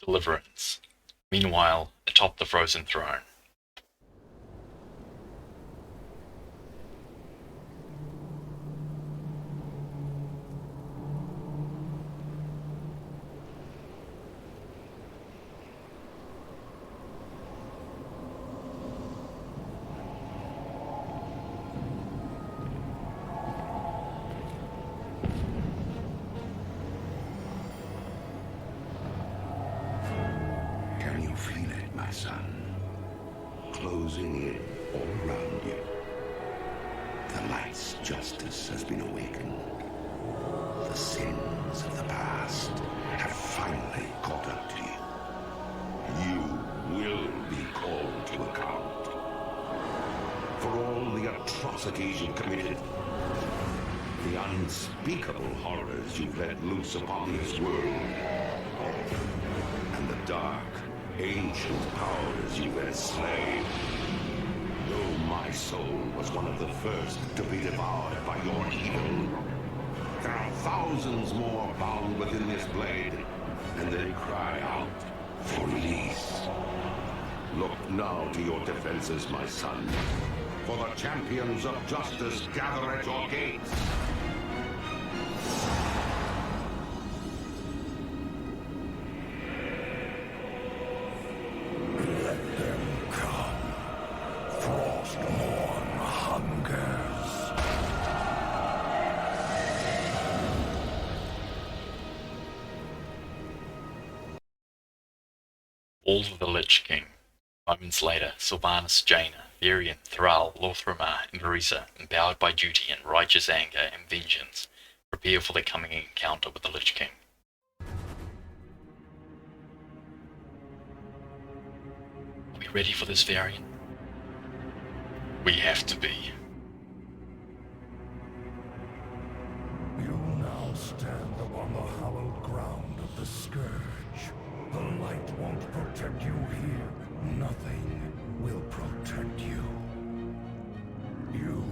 Deliverance. Meanwhile, atop the frozen throne. Closing in all around you. The light's justice has been awakened. The sins of the past have finally caught up to you. You will be called to account for all the atrocities you committed, the unspeakable horrors you've let loose upon this world, and the dark, ancient powers you enslaved. Though my soul was one of the first to be devoured by your evil, there are thousands more bound within this blade, and they cry out for release. Look now to your defenses, my son, for the champions of justice gather at your gates. All of the Lich King. Moments later, Sylvanas, Jaina, Varian, Thrall, Lor'themar, and Marisa, empowered by duty and righteous anger and vengeance, prepare for their coming encounter with the Lich King. Are we ready for this, Varian? We have to be. You now stand upon the hallowed ground of the Scourge. The light won't protect you here. Nothing will protect you. You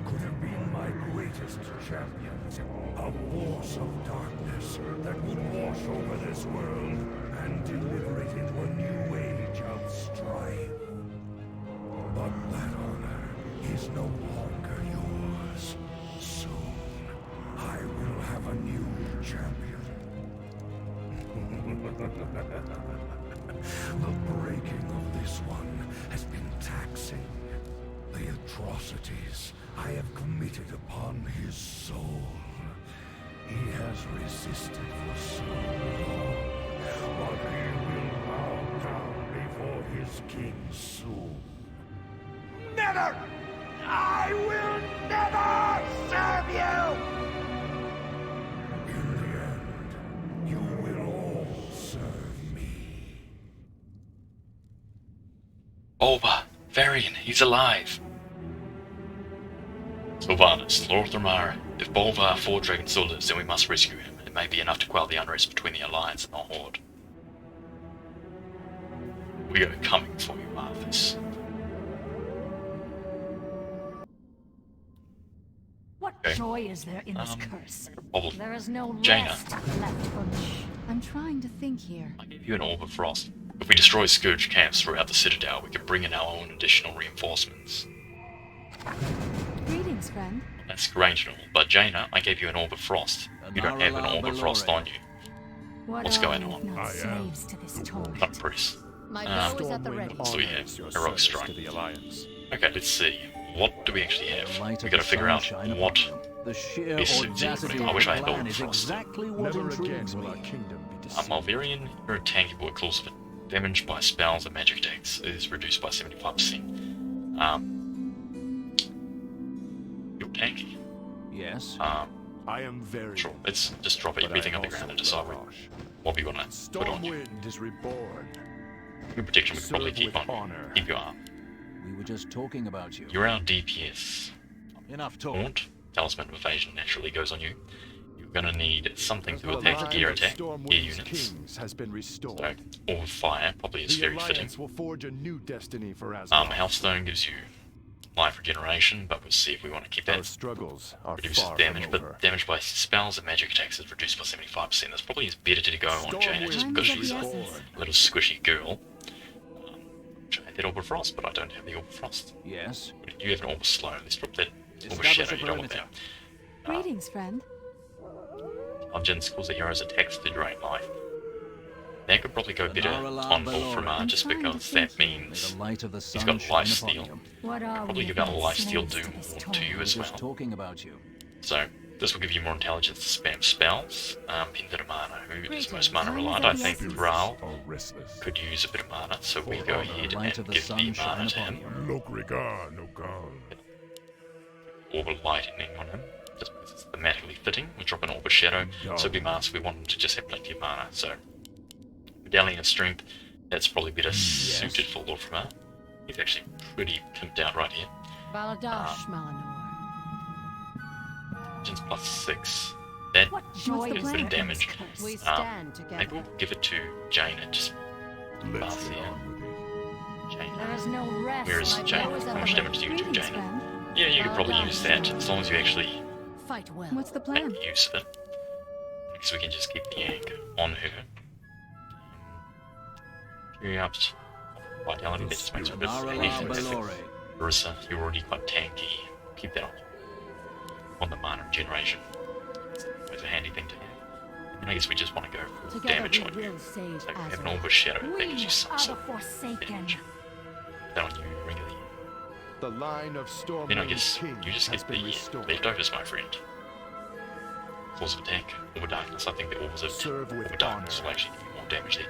could have been my greatest champions. A force of darkness that would wash over this world and deliver it into a new age of strife. But that honor is no longer yours. Soon, I will have a new champion. The breaking of this one has been taxing. The atrocities I have committed upon his soul. He has resisted for so long, but he will bow down before his king soon. Never! I will never serve you! In the end, you will all serve me. Over! Varian, he's alive! Sylvanas, Lor'themar, if Bolvar Four Dragon still lives, then we must rescue him. It may be enough to quell the unrest between the Alliance and the Horde. We are coming for you, Arthas. What joy is there in this curse? Problem. There is no Jaina. rest left for me. I'm trying to think here. I gave you an Orb of Frost. If we destroy Scourge camps throughout the Citadel, we can bring in our own additional reinforcements. Greetings, friend. That's great and all, but Jaina, I gave you an Orb of Frost. You don't have an Orb of Frost on you. What's going on? Not slaves to this torment. Not Priest. My bow is at the ready. So we have Heroic Strike. Okay, let's see. What do we actually have? We gotta figure out what is suits anybody. I wish I had Orb of Frost. Never again will our kingdom be deceived. Malverian, you're a tanky boy, claws of it. Damage by spells and magic attacks is reduced by 75%. You're tanky. Yes. I am very. Sure, let's just drop everything on the ground and decide what we wanna put on you. Stormwind is reborn. Your protection we can probably keep on. Honor. Keep your arm. We were just talking about you. You're our DPS. Enough talk. Taunt, Talisman of Evasion naturally goes on you. You're gonna need something to attack gear attack, gear units. Has been restored. So, Orb of Fire probably is The very fitting. Alliance will forge a new destiny for Azeroth. Healthstone gives you life regeneration, but we'll see if we want to keep Our that. struggles are Reduces far damage, from but over. damage by spells and magic attacks is reduced by 75%. That's probably better to go on Jaina just because she's a little squishy girl. Which I had that Orb of Frost, but I don't have the Orb of Frost. Yes. You have an Orb of Slow. Let's drop that Orb of Establish Shadow. a You don't want that. perimeter. Greetings, friend. Legends calls the hero's attacks to drain life. That could probably go better on Lor'themar just because that May means the light of the he's sun got shine life upon steal. you. What are Probably we give out but life steal slaves do to this more to you torment? as Just well. talking about you. So this will give you more intelligence to spam spells. Pinda mana, who is most mana reliant. I think Ral Are restless. could use a bit of mana, so we go ahead light and of the give the sun shine mana to upon him. you. Lokrigar, no god. Orb of Lightning on him, just because it's thematically fitting. We drop an Orb of Shadow, so it'd be mana, so we want him to just have plenty of mana. So Medallion of Strength, that's probably better suited for Lor'themar. He's actually pretty pimped out right here. Baladash Malanor. Legends plus 6. That What joy the is is plan? bit there of in damage. this curse? We Um, stand Maybe together. we'll give it to Jaina, just Let's pass get here. on with it. There Jaina. is no rest. Where is my Jaina? bow is How at much the damage do you do, Greetings, Jaina? friend. Yeah, you could probably use that, as long as you actually Fight well. What's the plan? make use of it. Because we can just keep the yank on her. Carry up vitality, that just makes her a bit Nara anything. Balore. Marissa, you're already quite tanky. Keep that on the mana regeneration. It's a handy thing to have. And I guess we just want to go for Together damage we on you. will save So we have an Azeroth. Orb of Shadow that We gives you some are sort the of Forsaken. damage. That on you, Ring of the The line of Stormwind's Then I guess king you just has get been the restored. leftovers, my friend. Force of attack, Orb of Darkness. I think the Orbs of Serve with Orb of Darkness honor. will actually give you more damage there.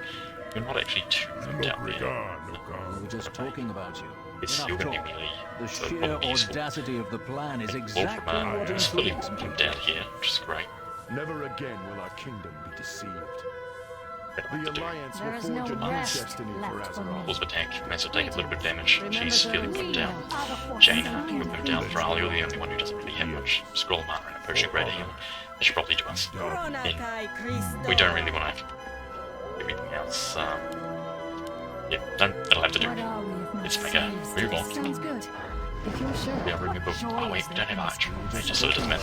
You're not actually too moved out there. Lokrigar, no We god. were just talking about you. It's Enough still going to talk. be melee, The so it'll sheer probably be useful. audacity of the plan is exactly Lor'themar what is fully intrigues me. pimped out here, which is great. Never again will our kingdom be deceived. Better The to do. Alliance There will is forge no a new rest destiny for left for me. Azeroth. Force of attack, may as well take a little bit of damage. She's fairly pimped We out. are the Jaina, Forsaken. we've pimped out. Thrall, you're the only one who doesn't really have much scroll mana and a potion greater healing. That should probably do us. And we don't really want to everything else. Yeah, that'll have to do. What are we if not Let's make a slaves to move this on. Sounds good. If you're sure. Yeah, remember. Joy Oh wait, is we there don't have in Archer. this Just so it doesn't matter.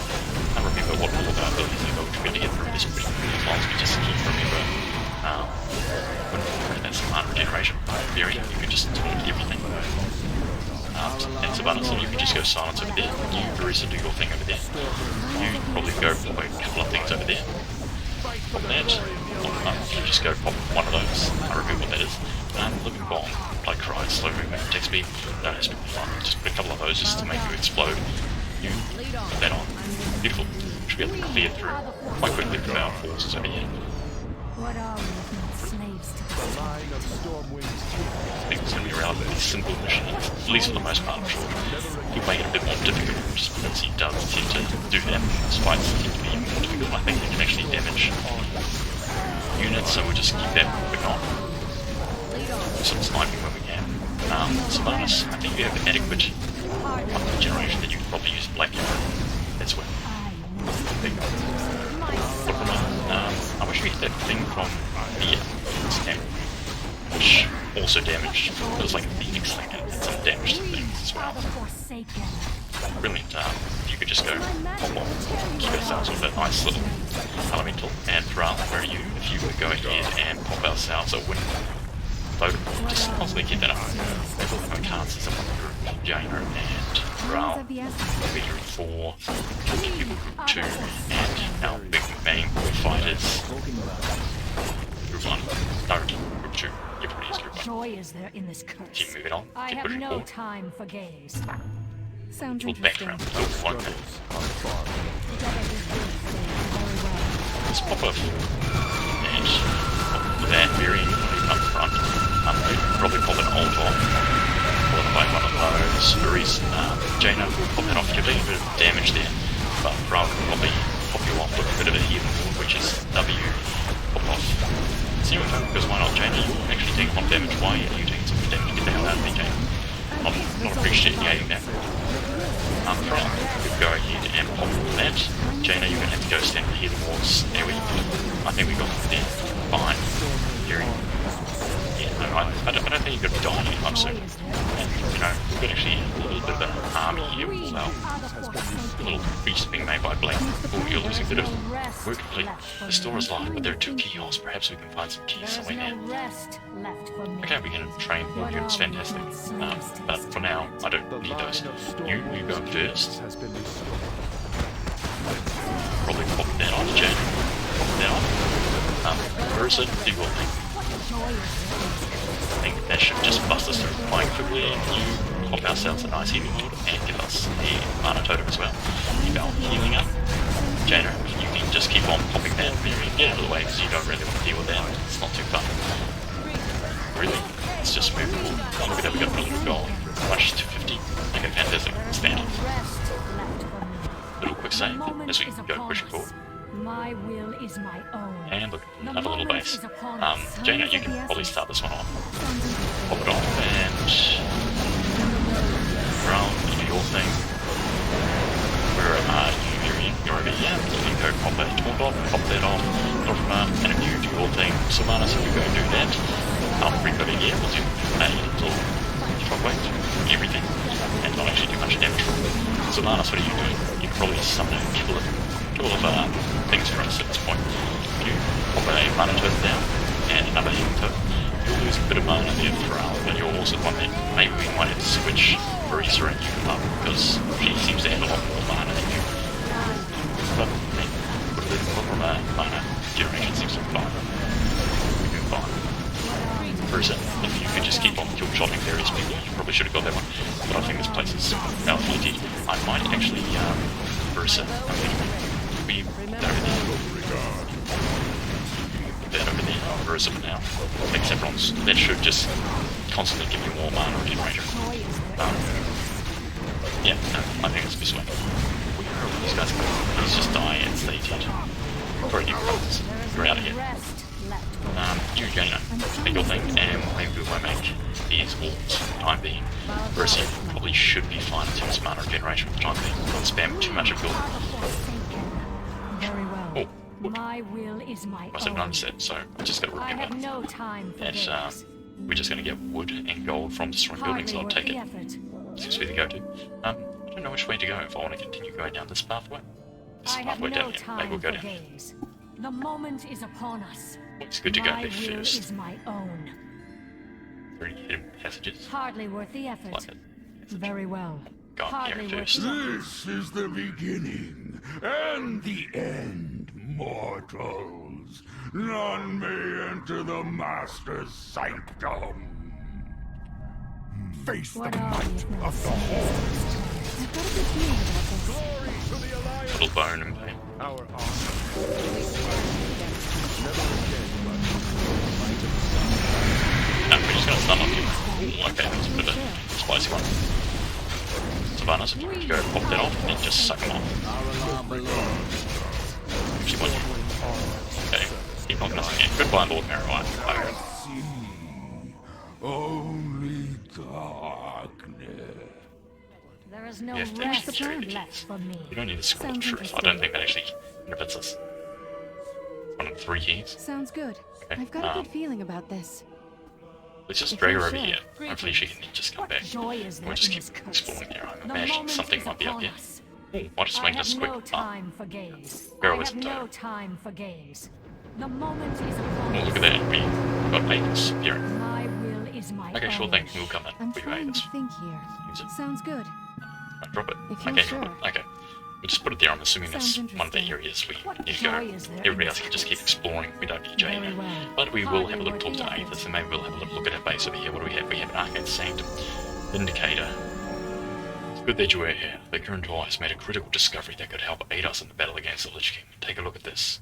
I remember what all of our abilities are going to be able to get through this pretty as long as we just keep remember. When that's mana regeneration. Variant, you can just tweak everything. And Sylvanas, so you can just go silence over there. You, Marissa, do your thing over there. You probably go for a couple of things over there. Pop that. You just go pop one of those. I remember what that is. Living Bomb, like Cry, slow movement, attack speed. No, it's been fun. Just put a couple of those just to make you explode. You put that on. Beautiful. Should be able to clear through quite quickly through our forces over here. What are we if not slaves to The this line of Stormwind's king I think it's going to be a relatively simple mission, at least for the most part, I'm sure. He'll make it a bit more difficult just because he does tend to do that. His fights tend to be more difficult. I think he can actually damage units, so we'll just keep that moving on. Do some sniping when we can. Sylvanas, I think you have adequate generation that you can probably use Black Arrow. That's where I wish we had that thing from the stamp, which also damaged. It was like a Phoenix thing and did some damage to things as well. the Forsaken. Brilliant. If you could just go pop off, keep ourselves with a nice little elemental. And Thrall, where are you? If you would go ahead and pop ourselves a win vote, just constantly keep that up. I can't see someone through Jaina and Thrall. Of the essence. Be group 4, people group 2, and our big main fighters Talking about group 1. No, group 2. Everybody is group 1. Joy is there in this Keep curse. moving on. I Keep have pushing no forward. time for gaze. Sounds Little interesting. background. Oh, one thing. struggles are far from over. Together we will save very well. Let's pop off and pop that variant up front. We'd probably pop an ult off, followed by one of those. Maurice, Jaina will pop that off. You're doing a bit of damage there, but Brown will probably pop you off with a bit of a healing ward, which is W. Pop off. See what happens, because why not, Jaina? You actually take one damage. Why are you taking so much damage? Get the hell out of me, Jaina. Not appreciating that. Brown, you could go ahead and pop that. Jaina, you're going to have to go stand for healing wards. There we go. I think we got it there. Fine. Very. Yeah, no, I don't think you're going to be dying anytime soon. And you know, we could actually a little bit of an army here with all our little feast being made by Blake. Oh, you're losing a bit of work complete. The store is locked, but there are 2 keyholes. Perhaps we can find some keys There is somewhere no there. rest left for me. Okay, we can train more units, fantastic. But for now, I don't The need those. line of storm You go wings first. has been restored. Probably pop that on, Jen. Pop that on. Versa, do your thing. I think that should just bust us through quite quickly. You pop ourselves a nice healing order and give us a mana totem as well. Keep our healing up. Jaina, you can just keep on popping that and get out of the way because you don't really want to deal with that. It's not too fun. Really, it's just move forward. Oh, look at that, we got a little goal. Much 250. Okay, fantastic. Standard. Little quick save as we go pushing forward. My will is my own. And look, another little base. Jaina, you can probably start this one off. Pop it off and round, you do your thing. Where are you, Miriam? You're over here. You can go pop that taunt off, pop that off, Lor'themar, and if you do your thing, Sylvanas, if you go do that, bring over here, we'll do a little shockwave, everything, and not actually do much damage. Sylvanas, what are you doing? You can probably summon a couple of things for us at this point. You pop a mana totem down, and another healing totem. You'll lose a bit of mana there throughout, but you're also one that maybe we might have to switch Marisa and you up, because she seems to have a lot more mana than you. But, hey, put it in from mana generation seems to be fine. We're doing fine. Marisa, if you could just keep on kill shotting various people, you probably should have got that one. But I think this place is powerfully. I might actually, Marisa, I'm thinking we put that over there. Put that over there, Marisa for now. Take Saffron's. That should just constantly give you more mana regeneration. Yeah, no, I think it's this way. Where are these guys going? He's just dying and stated. Sorry, you brothers. You're out of here. You, Jaina, make your thing, and maybe we won't make these walls for the time being. Versa probably should be fine in terms of mana regeneration for the time being. Don't spam too much of your... Very well. Oh, wood. My will is my I said own. none said, so I just gotta I have remember no time for that this. we're just gonna get wood and gold from destroying buildings, Hardly I'll worth take the it. effort. Seems to be the go-to. I don't know which way to go if I want to continue going down this pathway. This I have pathway no down here. Maybe time we'll for go down. gaze. The moment is upon us. It's good to go My there will first. is my own. Very hidden passages. Hardly worth the effort. Like it. Very well. Go on here Hardly worth first. the effort. This is the beginning and the end, mortals. None may enter the Master's sanctum. Face the What are might you of the Horde. I've got a good feeling about this. Glory to the Alliance! Little bone and pain. Our honor. Never again will our kingdom No, we're just gonna stun on you. Ooh, okay, that's a bit of a spicy one. Sylvanas, if you could go pop that off and just suck him off. Our alarm below. Actually, one you. Okay, keep knocking us again. Goodbye, Lor'themar. Right. See only darkness. There is no We have to rest actually carry the left keys. for me. You don't need the scroll of Sounds truth. I don't think that actually benefits us. One of the 3 keys. Sounds good. Okay, I've got a good feeling about this. Let's just If drag her you're over sure. here. Hopefully she can just come What back. joy is there We'll just in keep this curse? exploring here. I'm The imagining moment something is might be up upon here. us. Ooh, I'll just I make have this quick. no time for gaze. Girl I is have no tired. time for gaze. The moment is upon Oh, us. look at that. We got Avis here. My will is my Okay, sure own. thing. We'll come I'm in for you, trying Avis. to think here. Use it. Sounds good. Right, drop it. If you're Okay, sure. drop it. Okay. We'll just put it there. I'm assuming that's Sounds one of the interesting. areas we What need to go. joy is there Everybody in else this can just keep curse? exploring. We don't need Very Jaina. well. But we will have a Hardly little talk worth to the effort. Avis, and maybe we'll have a little look at her base over here. What do we have? We have an Arcane Sanctum. Vindicator. It's good that you were here. The current tour has made a critical discovery that could help aid us in the battle against the Lich King. Take a look at this.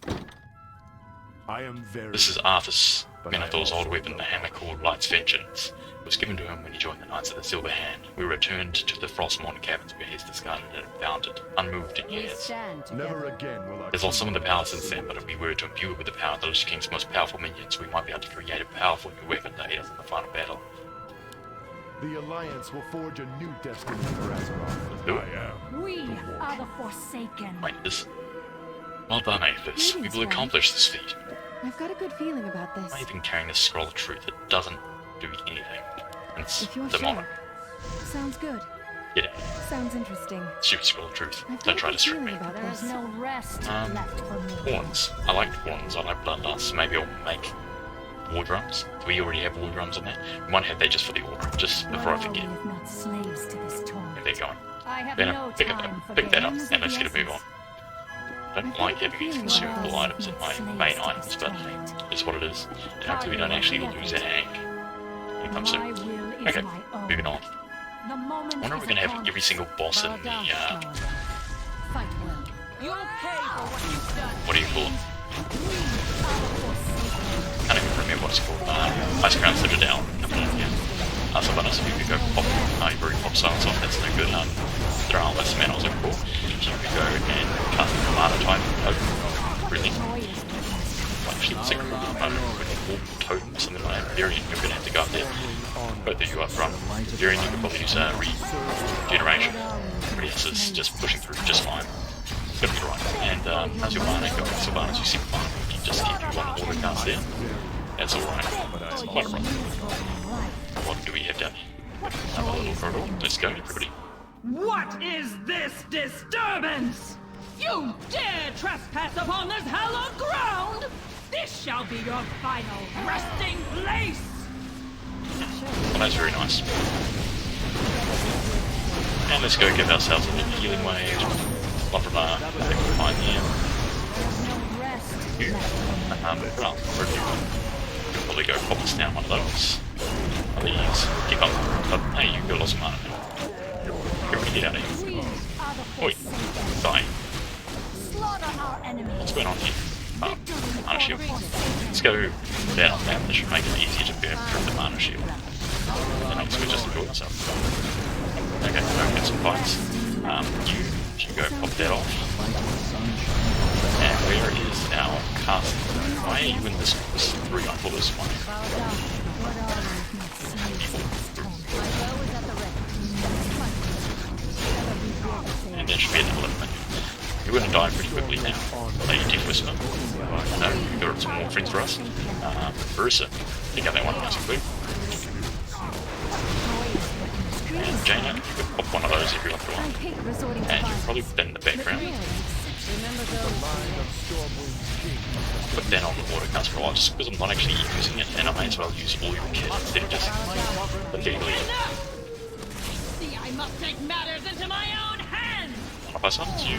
I am very... This is Arthas, But I Minotaur's also old weapon, the know hammer called Light's Vengeance. It was given to him when he joined the Knights of the Silver Hand. We returned to the Frostmourne caverns where he's discarded it and found it, unmoved in We years. stand Never together. again will our There's lost some of the kingdom power be since then, deceived. but if we were to imbue it with the power of the Lich King's most powerful minions, we might be able to create a powerful new weapon to aid us in the final battle. The Alliance will forge a new destiny for Azeroth. Do it. We are the Forsaken. Like this. Well done, Aethys. We Greetings, will friend. accomplish this feat. I've got a good feeling about this. I'm not even carrying this scroll of truth. It doesn't do anything. And it's If you're demonic. Sounds good. Get out. Sounds interesting. Stupid scroll of truth. I've Don't got try a to good strip feeling me. about There is this. no rest Um, left for me. Horns. I like horns. I like bloodlusts. Maybe I'll make war drums. We already have war drums on there. We might have that just for the order, just before I What are we forget. if not slaves to this taunt? Where they're going. I have Then no pick time for that up, games and of let's get a move on. lessons. I don't like having these consumable items in my main items, but it's what it is. And hopefully we don't actually lose our hank anytime My soon. will is Okay, my own. moving on. The moment I wonder if is we're going to upon have every us. single boss in Bow the, down, Commander. Fight well. You'll pay for what you've done. what do you call it? We are the Forsaken. I don't even remember what it's called. Ice Crown Citadel. Yeah. Sylvanas, if you could go pop, you've already popped silence off, that's no good. Thrall, that's the man I was looking for. If you could go and cast the Mana type totem, really. Well, actually, the second totem, something like that. Variant, you're going to have to go up there. Both of you up front. Variant, you could probably use regeneration. Everybody else is just pushing through just fine. It's going to be right. And how's your Mana going? Sylvanas, you seem fine. You just keep you one order cast there. That's alright. Quite alright. What do we have down here? Have a little corridor. Let's go, everybody. What is this disturbance? You dare trespass upon this hallowed ground? This shall be your final resting place! Well, that's very nice. And let's go give ourselves a little healing wave. Lor'themar, I think we're fine here. No rest You. Well, where do you go? You'll probably go pop us down one of those. Please, keep up. But hey, you got lots of mana now. Everybody get out of here. We are the Oi, Forsaken. die. Slaughter our enemies. What's going on here? Mana shield. Let's go down on that. This should make it easier to grab the mana shield. And next we just enjoy ourselves. Okay, go get some fights. You should go pop that off. And where is our casting? Why are you in this one? This is 3, I thought this one. Bow down. What are we if not slaves to this taunt? My bow is at the ready. And there should be another limit. You're going to die pretty quickly now. Lady Death Whisper. I know you've got some more friends for us. Marissa, pick up that one nice and quick. And Jaina, you could pop one of those if you like to I one. hate resorting to And you violence. probably put that in the background. Put that on the water cast for a while, just because I'm not actually using it, and I may as well use all your kit instead of just illegally. See, I must take matters into my own hands! One of us on you.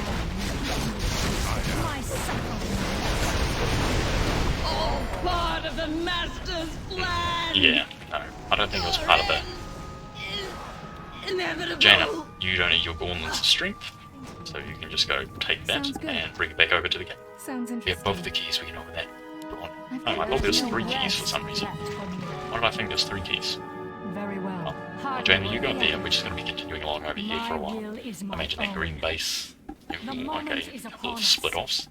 My suffering. All part of the Master's plan! Yeah, no, I don't think it was part of the. Inevitable! Jaina, you don't need your gauntlets of strength, so you can just go take that Sounds good. and bring it back over to the game. Sounds We interesting. have both the keys, we can open that. Go on. I've Oh, I got thought there was no 3 rest keys for some reason. Left for me. Why did I think there's 3 keys? Very well. Oh, Jaina, you go up there, we're just going to be continuing along over here for a while. Imagine that green base. Okay, a couple of split-offs.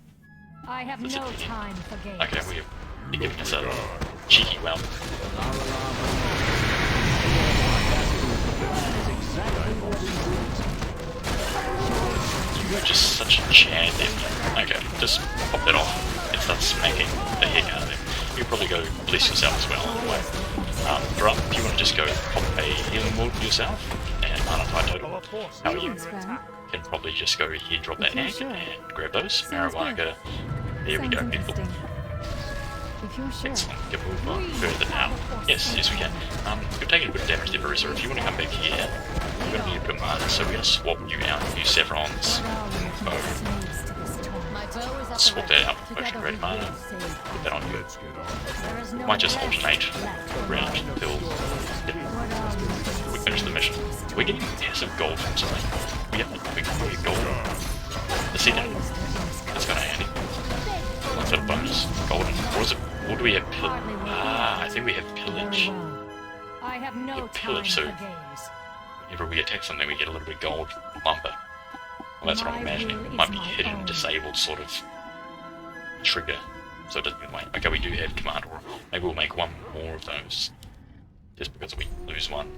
I have That's no it. time for games. Okay, we're giving us a cheeky well. You are just such a Chad there. Okay, just pop that off and start smacking the heck out of them. You can probably go bless yourself as well on the way. Drum, if you want to just go pop a healing ward yourself and mana tie total. How are you? Thanks, Ram. Can probably just go here, drop that If you're egg, sure. and grab those. Sounds Marijuana, good. there we Sounds go, beautiful. interesting. If you're sure. Excellent. Get move on further now. Yes, yes we can. You're taking a bit of damage there, Marissa. If you want to come back here, you're going to need a bit of mana, so we're going to swap you out. Use Saffron's bow. Slaves to this taunt. My bow is at the Swap ready. that out with potion red mana. Put that on you. There is no Might just rest alternate left for me. around until we finish the mission. We're getting massive gold from something. We get gold. The second. That's kind of handy. What's that bonus? Golden. Or is it? Or do we have pillage? I think we have pillage. Very well. I have no Yeah, time pillage, for so- games. Whenever we attack something, we get a little bit of gold lumber. Well, that's what I'm My imagining. will It might is be my hidden, own. disabled sort of trigger, so it doesn't get away. Okay, we do have command aura. Maybe we'll make one more of those, just because we lose one.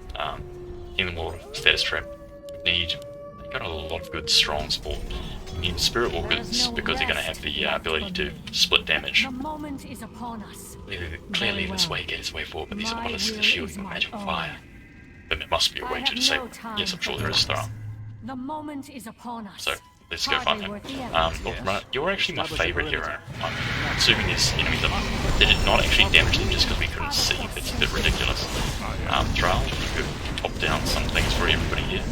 Healing ward, status trap. We need. They got a lot of good strong support. We need spirit organs because they're going to have the ability to split damage. The moment is upon us. Clearly, Very this well. way gets way forward, but these My are the will shielding is the my magic own. fire. then there must be a way to disable it. Yes, I'm sure there is, Thral. The moment is upon us. So, let's go find him. Lor'themar, you're actually my favourite hero. I'm assuming there's enemies that did not actually damage them just because we couldn't see. That's a bit ridiculous. Thrall, you could top down some things for everybody here.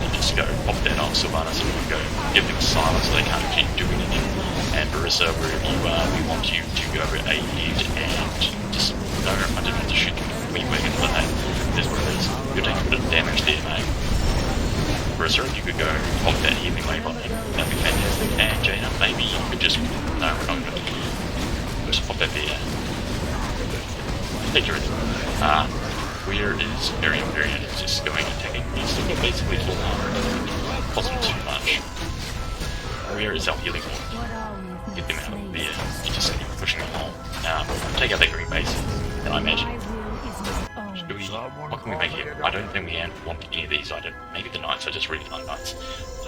And just go pop that on Sylvanas and go give them a silence so they can't keep doing anything. And Marissa, wherever you are, we want you to go ahead and just... No, I didn't have to shoot you. We were going to that. There's what it is. You're taking a bit of damage there, mate. Marissa, you could go pop that healing wave on him. That'd be fantastic. And Jaina, maybe you could just... No, we're not going to... Just pop that there. Take your where is Varian? Varian is just going and taking... He's still got basically full armor. Wasn't too much. Where is our healing ward? Get them out of there. You just keep pushing them along. Take out that green base. And I imagine... What can we make here? I don't think we want any of these. Maybe the knights. I just really like knights.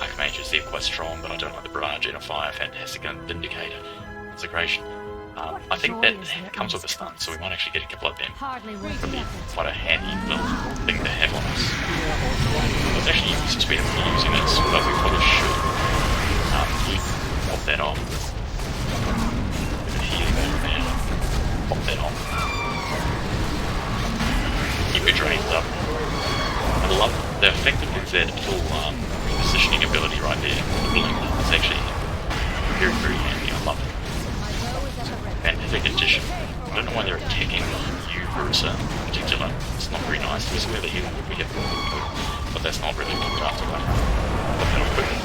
Archmages, they're quite strong, but I don't like the barrage and a fire. Fantastic and Vindicator. Consecration. I think that comes with a stun, so we might actually get a couple of them. Could be quite a handy little thing to have on us. It's actually suspected of using this, but we probably should. You pop that off. With the healing over there. Pop that on. Keep your drains up. I love the effectiveness of that little positioning ability right there. The blink. It's actually very, very handy. I love it. Fantastic addition. I don't know why they're attacking you, Marissa, in particular. It's not very nice. This is where the healing would be happening, but that's not really looked after by. But that'll quickly.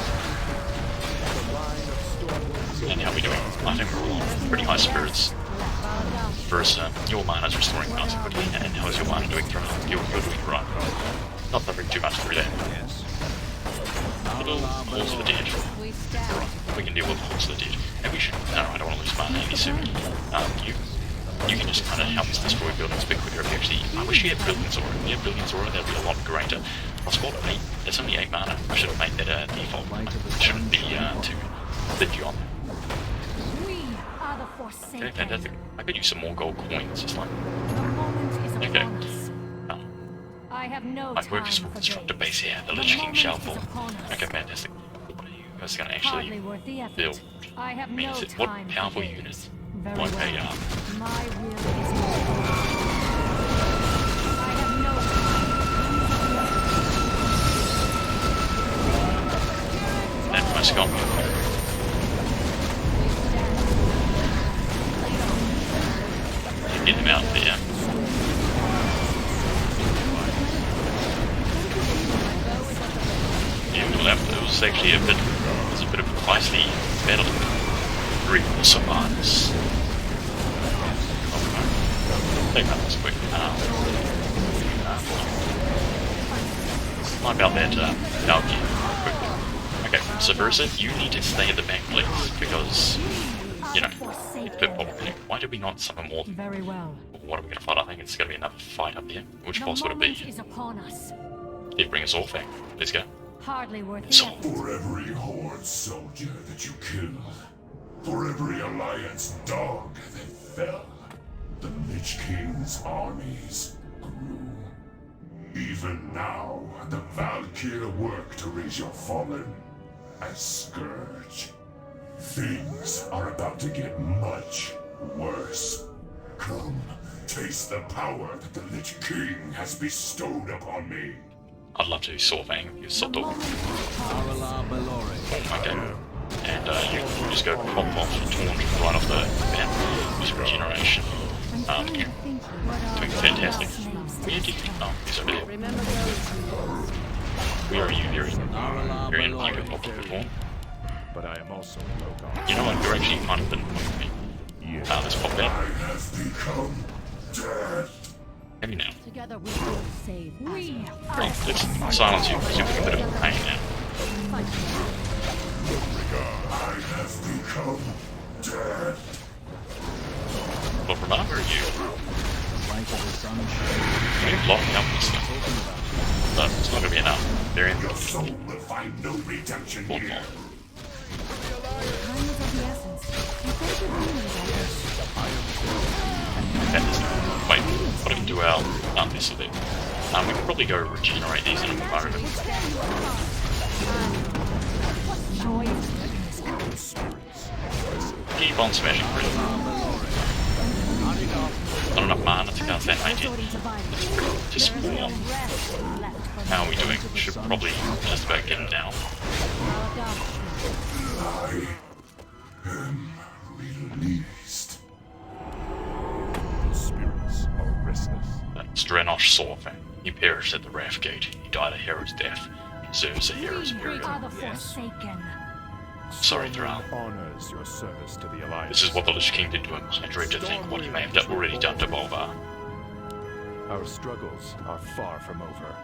And how are we doing? I think we're all on pretty high spirits. Marissa, your mana's restoring nice and quickly, and how's your mana doing through? You're doing right. Not suffering too much through that. Little Halls of the Dead. We can deal with Halls of the Dead. And we should... No, I don't want to lose mana any sooner. You can just kind of help us destroy buildings a bit quicker if you actually... I wish you had Brilliance Aura. If you had Brilliance Aura, that would be a lot greater. Plus what? 8? That's only 8 mana. I should have made that a default. It shouldn't be too stingy on that. Okay, fantastic. I could use some more gold coins, just like... Okay. I have no my workers will construct a base here. The Lich King shall fall. Okay, fantastic. What are you guys going to actually build? I mean, is it what powerful units? Won't pay up. That must got me. Get them out there. It was actually a bit of a feisty battle. Read the Sylvanas. Take that this quick. Not about that Valkyrie quickly. Okay, so Marissa, you need to stay at the back, please, because, you know, it's a bit problematic. Why did we not summon more? Very well. What are we going to fight? I think it's going to be another fight up here. Which boss would it be? Yeah, bring us all back. Let's go. Hardly worth it. For every Horde soldier that you killed, for every Alliance dog that fell, the Lich King's armies grew. Even now, the Valkyrie work to raise your fallen as Scourge. Things are about to get much worse. Come, taste the power that the Lich King has bestowed upon me. I'd love to Sorvang, you sort of. Okay. And you can just go pop off the taunt right off the bat. Use regeneration. Doing fantastic. Where did you think? Oh, he's over there. Where are you, Varian? Varian, you can pop off the taunt. But I am also You know what? You're actually kind of been with me. Let's pop that. Have you now? Together we will save. Let's silence you because you're a bit of a pain now. I have become dead. Lor'themar, where are you? You're blocking up this stuff. But it's not going to be enough. Very Your soul will find no redemption one here. more. Time is of the essence. You think you're doing it, Fantastic. Wait, what if we do our this or that? We can probably go regenerate these in a moment. Keep on smashing through them. Not enough mana to cast that 19. Just warm. How are we doing? Should probably just about get him now. Released. The spirits are restless. That's Drenosh Sorfan. He perished at the Wrath Gate. He died a hero's death. He serves a hero's burial. Are the Forsaken. Sorry, Thrall. Honors your service to the Alliance. This is what the Lich King did to him. I dread to think what he may have already done to Bolvar. Our struggles are far from over.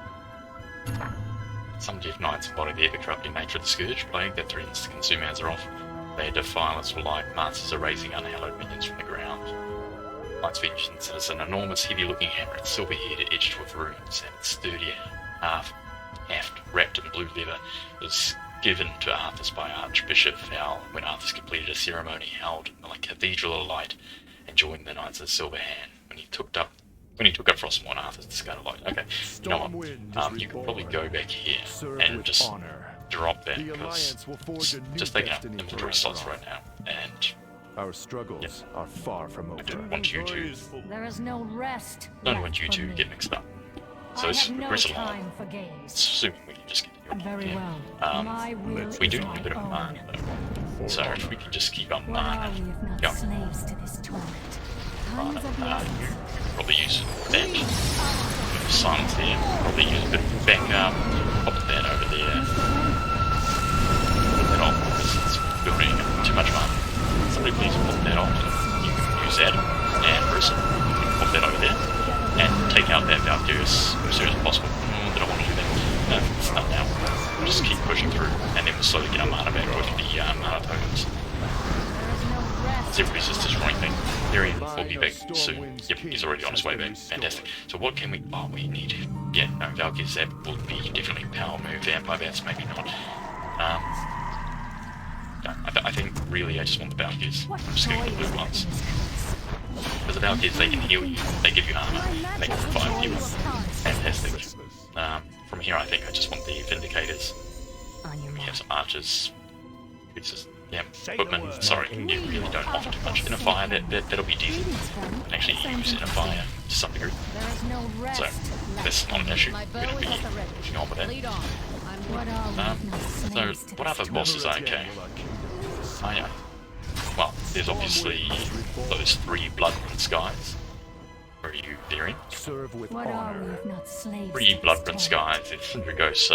Some Death Knights embody the ever-corrupting nature of the Scourge, plague that threatens to consume Azeroth. They defile us for light, masters are raising unhallowed minions from the ground. Light's vengeance is an enormous, heavy-looking hammer, its silver head edged with runes, and its sturdy haft wrapped in blue leather was given to Arthas by Archbishop Fowl when Arthas completed a ceremony held in the Cathedral of Light and joined the Knights of the Silver Hand. When he took up Frostmourne, Arthas discarded Light. Okay, you know what? You could probably go back here and just drop that, because it's just taking up inventory slots right now, and Our struggles are far from over. I don't want you to There is no rest. don't want you to get mixed up. So let's progress along. time for games. Assuming we can just get your Very yeah. well. My will We do is need a my bit of own. mana though. So if we can just keep up What are mana, we if not go. slaves to this torment? Times of the You essence. probably use that. Bit of silence there. Probably use a bit of backup. Pop that over there. Put that off because it's building too much mana. Somebody please pop that off. You can use that. And Bruce, you can pop that over there. And take out that Valkyrie as soon as possible. Did I want to do that? No, it's not now. We'll just keep pushing through, and then we'll slowly get our mana back with the mana tokens. As everybody's just destroying things. Therian will be back soon. Yep, he's already on his way back. Fantastic. So what can we... Oh, we need... Yeah, no, Valkyrie's that will be definitely a power move. Vampire Bats, maybe not. No, I think really I just want the Valkyries. I'm just going to the blue ones. Because the Valkyries, they can heal you, they give you armor, they can revive you. Fantastic. From here, I think I just want the Vindicators. We have some archers. Pieces. Yeah, equipment. Sorry, you really don't offer too much. Inner fire, that'll be decent. You can actually use inner fire to some degree. So, that's not an issue. We're going to be pushing on with that. So, what other bosses are okay? Oh yeah. Well, there's obviously those 3 Bloodprince guys. Where are you, Therian? Serve with What are we honor. if not slaves? 3 Bloodprince guys. It's Dragos,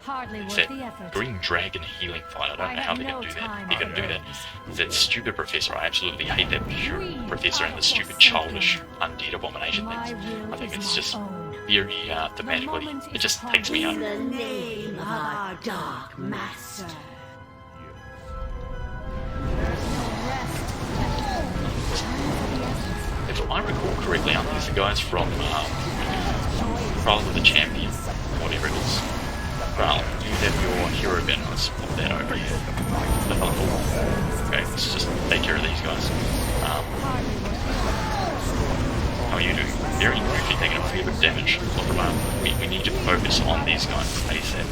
Hardly it's worth that the effort. green dragon healing fight. I don't know how they're going to do that. They're going to do that. It's that stupid professor. I absolutely hate that professor and the stupid childish undead abomination things. I think it's just very thematically. It just takes me out. In the name of our Dark Master. If I recall correctly, aren't these the guys from Trial of the Champion? Whatever it is. Well, you have your hero bin. Let's pop that over here. Okay, let's just take care of these guys. How are you doing? Very quickly taking a fair bit of damage. We need to focus on these guys ASAP.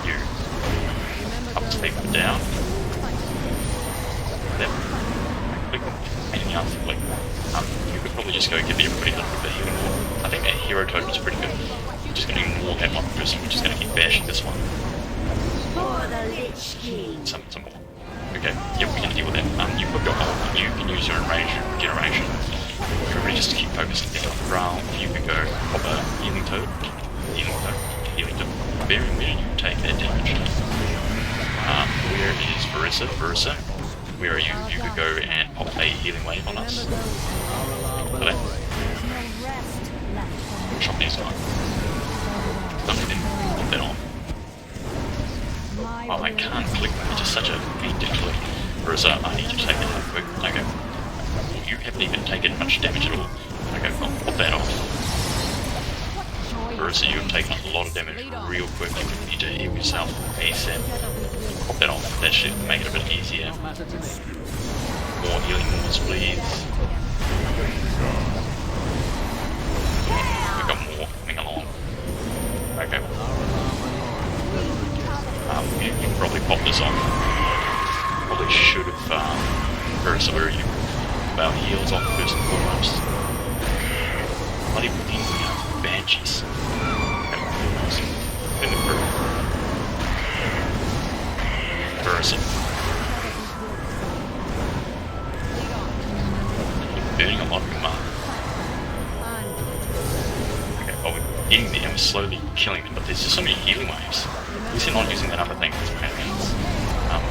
You help take them down. Anything else? Like, you could probably just go give everybody a little bit of healing more. I think that hero token is pretty good. I'm just going to ignore that one person. We're just going to keep bashing this one. For the Lich King. Some more. Okay, yep, we can deal with that. You put your ult, you can use your enrage regeneration. Everybody just keep focusing down on the ground. You can go pop a healing toad. Healing toad. Where you take that damage. Where is Verissa? Where are you? You could go and pop a healing wave on us. Look at that. Shot these guys. Nothing didn't pop that on. Oh, I can't click that. It's just such a pain to click. Verissa, I need you to take that out quick. Okay. You haven't even taken much damage at all. Okay, well, pop that off. Verissa, you have taken a lot of damage real quick. You need to heal yourself ASAP. Pop that off. That should make it a bit easier. More healing moves, please. Curse, where are you? About heals on first and foremost. Bloody things against banshees. In the crew. Curse. Burning a lot of mana. Okay, well we're getting there, we're slowly killing them, but there's just so many healing waves. At least they're not using that other thing as penalties.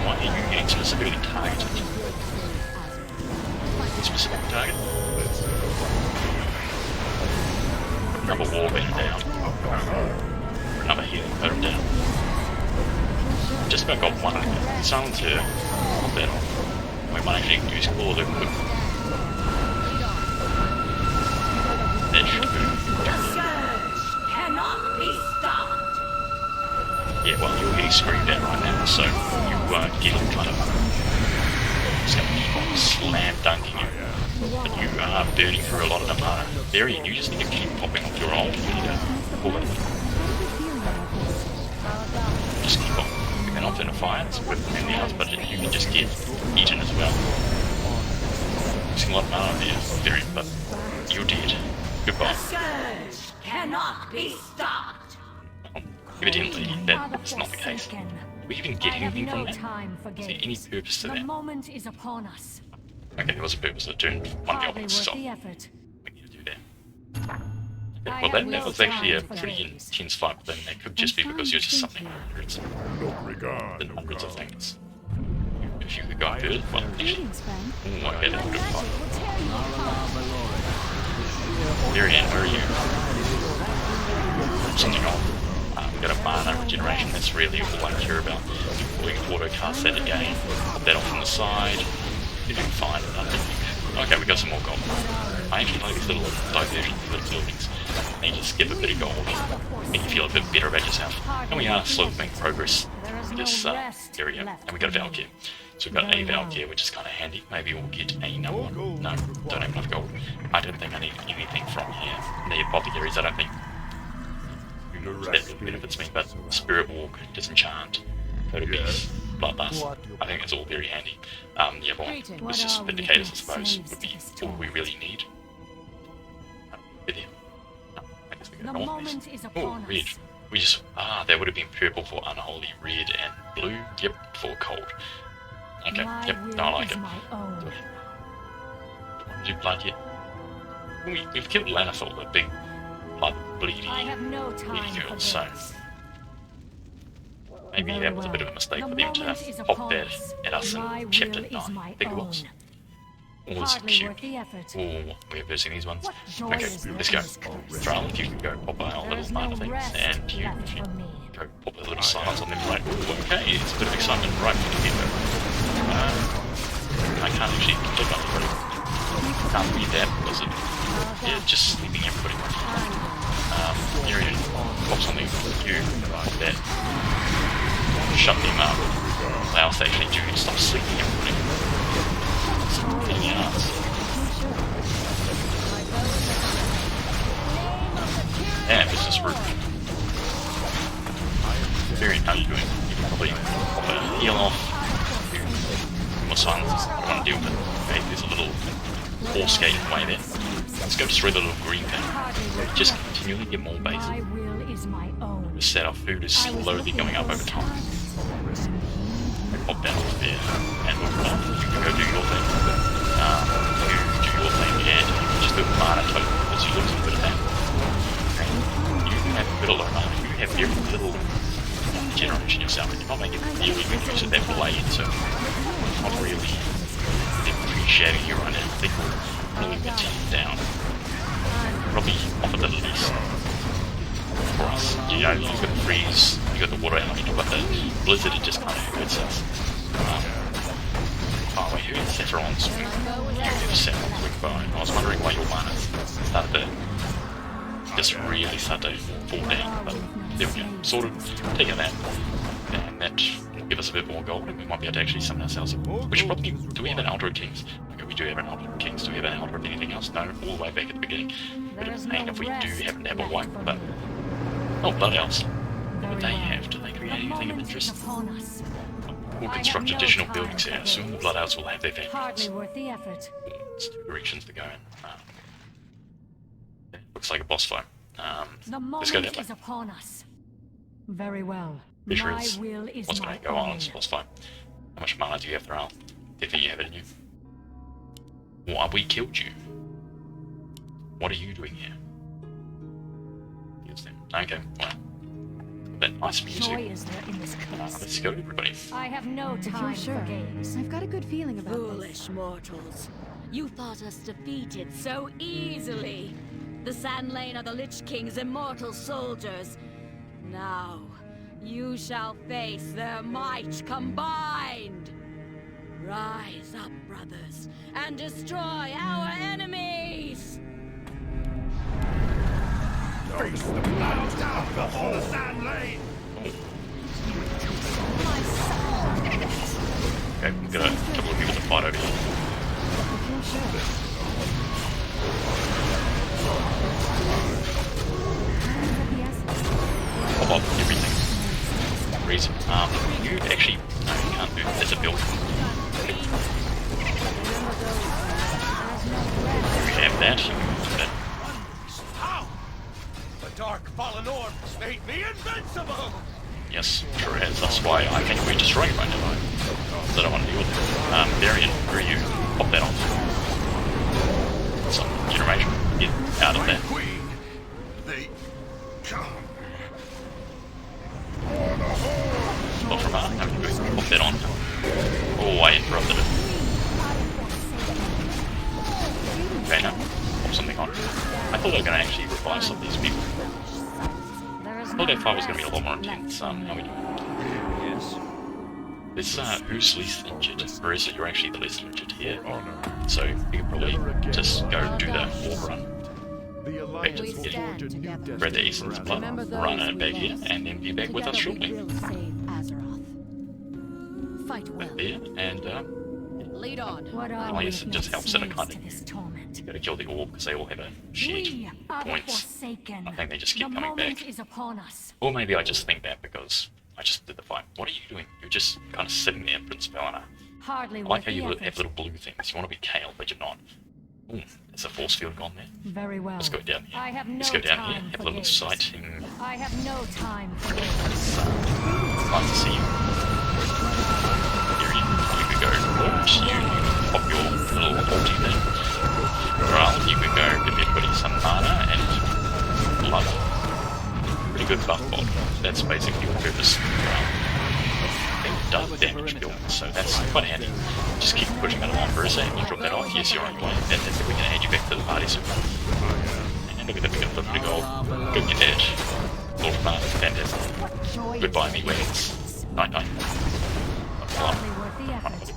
Why are you getting specifically targeted? Specific target? Another wall being down. Another healing totem down. Just about got one silence here. Not bad. We might actually use all of them. That should be. Cannot be stopped. Yeah, well, you're getting screamed at right now, so you weren't getting kind of slam dunking you. But you are burning through a lot of the mana. Varian, you just need to keep popping off your ult. You need to pull it. Just keep on. They're not in a fire, it's with anything else, but you can just get eaten as well. Using a lot of mana there, Varian, but you're dead. Goodbye. The scourge cannot be stopped. Evidently, that's not the case. Do we even get anything from that? Is there any purpose to The that? moment is upon us. Okay, there was a purpose that turned one Hardly goblin, worth so the effort. we need to do that. Okay, well, that was actually a pretty intense fight, but then that could just be because you're just something hundreds and hundreds of things. If you could go further, well, Greetings, friend. okay, that's a good fight. Will tear you apart. Varian, where are you? Something off. We've got a mana regeneration, that's really all I care about. We can auto cast that again, pop that off on the side. You're doing fine, I think. Okay, we got some more gold. I actually like these little diversions, these little buildings. And you just skip a bit of gold, make you feel a bit better about yourself. And we are slowly making progress in this area. And we got a Valkyrie. So we've got a Valkyrie, which is kind of handy. Maybe we'll get another one. No, don't have enough gold. I don't think I need anything from here. The apothecaries, I don't think that benefits me, but Spirit Walk, Disenchant, Total Beast, Bloodlust, I think it's all very handy. The other one was just Vindicators, I suppose, would be all we really need. Video. No, I guess we go north. Oh, red. We just, that would have been purple for Unholy, red and blue, yep, for cold. Okay, yep, no, I like it. Do blood yet? We've killed Lanithal, the big blood bleedy girl, so maybe that was a bit of a mistake for them to pop that at us in chapter 9, I think it was. Oh, this is cute. Oh, we're versing these ones. Okay, let's go. Thrall, if you can go pop our little mana things, and you go pop a little silence on them, right? Ooh, okay, it's a bit of excitement right from the get-go. I can't actually click on everybody. Can't read that, was it? Yeah, just sleeping everybody. Here it is. Pop something with you that shut them up. Allow us to actually do stop sleeping everybody. Any arts. Yeah, this is rude. Varian, how are you doing? You can probably pop a heal off. More silences. I don't want to deal with it. Okay, there's a little horse skating away there. Let's go destroy the little green thing. Just continually get more bases. The set of food is slowly going up over time. Pop down over there, and look off. You can go do your thing. You do your thing, and you can just do a mana token because you lose a bit of that. You can have a bit of low mana. You have every little generation yourself, and you're not making really good use of that blade, so not really appreciating you right now. I think we'll really get down. Probably offer the least for us. You know, you've got the freeze, you've got the water element, but the blizzard, it just kind of hurts us. Oh, wait, who is Sephiron's swing? You have Sephiron's swing bone. I was wondering why your mana started to just really start to fall down, but there we go. Sort of taking that, and that will give us a bit more gold, and we might be able to actually summon ourselves up. We should probably, do we have an Altar of Kings? Okay, we do have an Altar of Kings. Do we have an Altar of anything else? No, all the way back at the beginning. Bit of a pain if we do happen to have a wipe, but oh, Blood Elves. What would they have? Do they create anything of interest? We'll construct additional buildings here. Soon the Blood Elves will have their Hardly vengeance. worth the effort. It's 2 directions to go in. Looks like a boss fight. The Let's go moment down is there. upon us. Very well. Fisher My is will is what's my going to go on in own. this boss fight. How much mana do you have, Thrall? Do you think you have it in you? Why we killed you? What are you doing here? Use them. Okay, well. That nice Joy music. is there in this curse? Let's go, everybody. I have no If time you're sure, for games. I've got a good feeling about this. Foolish mortals. You thought us defeated so easily. The Sand Lane are the Lich King's immortal soldiers. Now, you shall face their might combined. Rise up, brothers, and destroy our enemies! Face the blood down before the Sand Lane! Okay, we've got a couple of people to fight over here. If you're sure. Time of the essence. Pop up everything. Reason. You actually, no, you can't do. There's a build. We have that. You can do that. How? The dark fallen orb made me invincible! Yes, sure has. That's why I think we're destroying it right now. So I don't want to deal with it. Variant, where are you? Pop that on. Some generation. Get out of there. Queen, they come. Lor'themar, how are you doing? Pop that on. Oh, I interrupted it. Okay, now. Pop something on. I thought they were going to actually revive some of these people. I thought that fight was going to be a lot more intense. How we doing? Yes. This, who's least injured? Marissa, you're actually the least injured here. So you could probably just go do the walk run. The Alliance will forge a new destiny. Grab the Eason's blood, run it back here, and then be back with us shortly. Fight well. Back there, and Lead on. What are well, we yes, it if just not helps in a slaves kind to of this torment? gotta kill the orb because they all have a shared We are the points. Forsaken. I think they just keep the coming moment back. is upon us. Or maybe I just think that because I just did the fight. What are you doing? You're just kind of sitting there, Prince Belana. Hardly I worth like how the you effort. have little blue things. You want to be Kale, but you're not. Ooh, there's a force field gone there. Very well. Let's go down here. I have no Let's go down here, time have a for little games. sighting. I have no time for games. It's nice to see you. Here you could go. Oops, you pop your little ulti there. Well, you can go give everybody some mana and blood. Pretty good buff bot. That's basically your purpose. It does damage build, so that's quite handy. Just keep pushing it along, Marissa, and you drop that off. Yes, you're on your way. And then we can add you back to the party soon. And look at that, we got a bit of gold. Good, you're dead. Lor'themar, fantastic. Goodbye, me wings. Night night. Hardly worth the effort.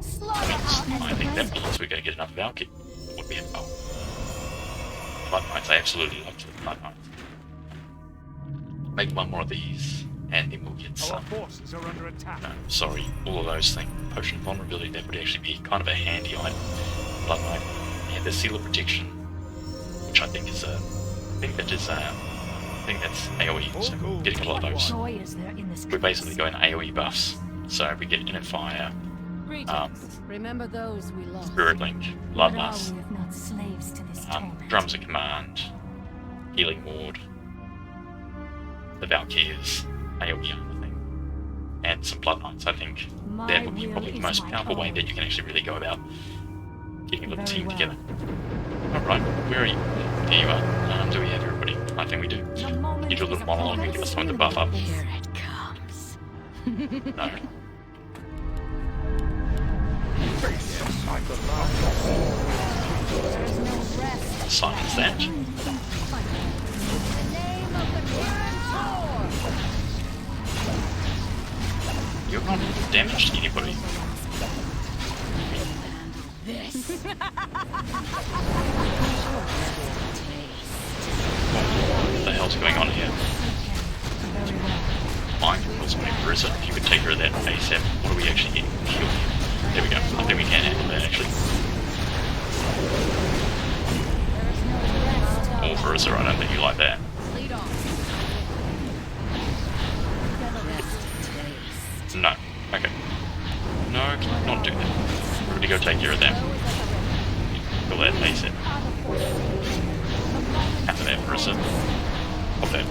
Slaughter our I think that enemies. means we're going to get enough Valkyrie. Would be a oh. Blood Knights, I absolutely love the Blood Knights. Make one more of these, and then we'll get Our some. forces are under attack. No, sorry, all of those things. Potion of vulnerability, that would actually be kind of a handy item. Blood Knight. And the Seal of Protection, which I think is a. I think that's AoE, so getting a lot of those. Joy is there in this We're curse? basically going AoE buffs. So we get Inner Fire, Remember those we lost. Spirit Link, What are Bloodlust, we if not slaves to this torment? Drums of Command, Healing Ward, the Valkyries, AoE armor thing, and some Blood Knights. I think My that would be will probably the is most my powerful way own. that you can actually really go about getting a little Very team well. together. Alright, where are you? There you are. Do we have everybody? I think we do. The moment You do a is little upon monologue and give us time to buff up. Here it comes. No. Face my beloved. There's no rest. Silence that. In the name of the Grand You're not damaged anybody. This. What the hell's going on here? Very well. Fine, what's my Marissa? If you could take her of that ASAP, what are we actually getting killed here? There we go. I think we can handle that actually. Oh, Marissa, I don't think you like that. Lead on. No. Okay. Go there, face it. After that, Marissa. Pop that.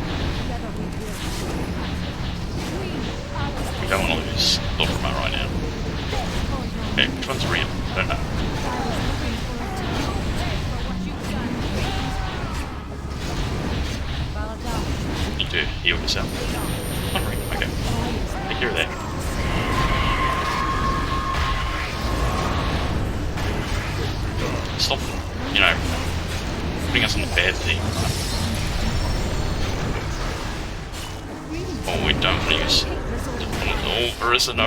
We don't want to lose Lor'themar right now. Okay, which one's real? I don't know. Need to heal yourself. Not real, okay. Take care of that. Stop, you know, putting us on the bad team. Oh, we don't want to use... Oh, Marissa, no.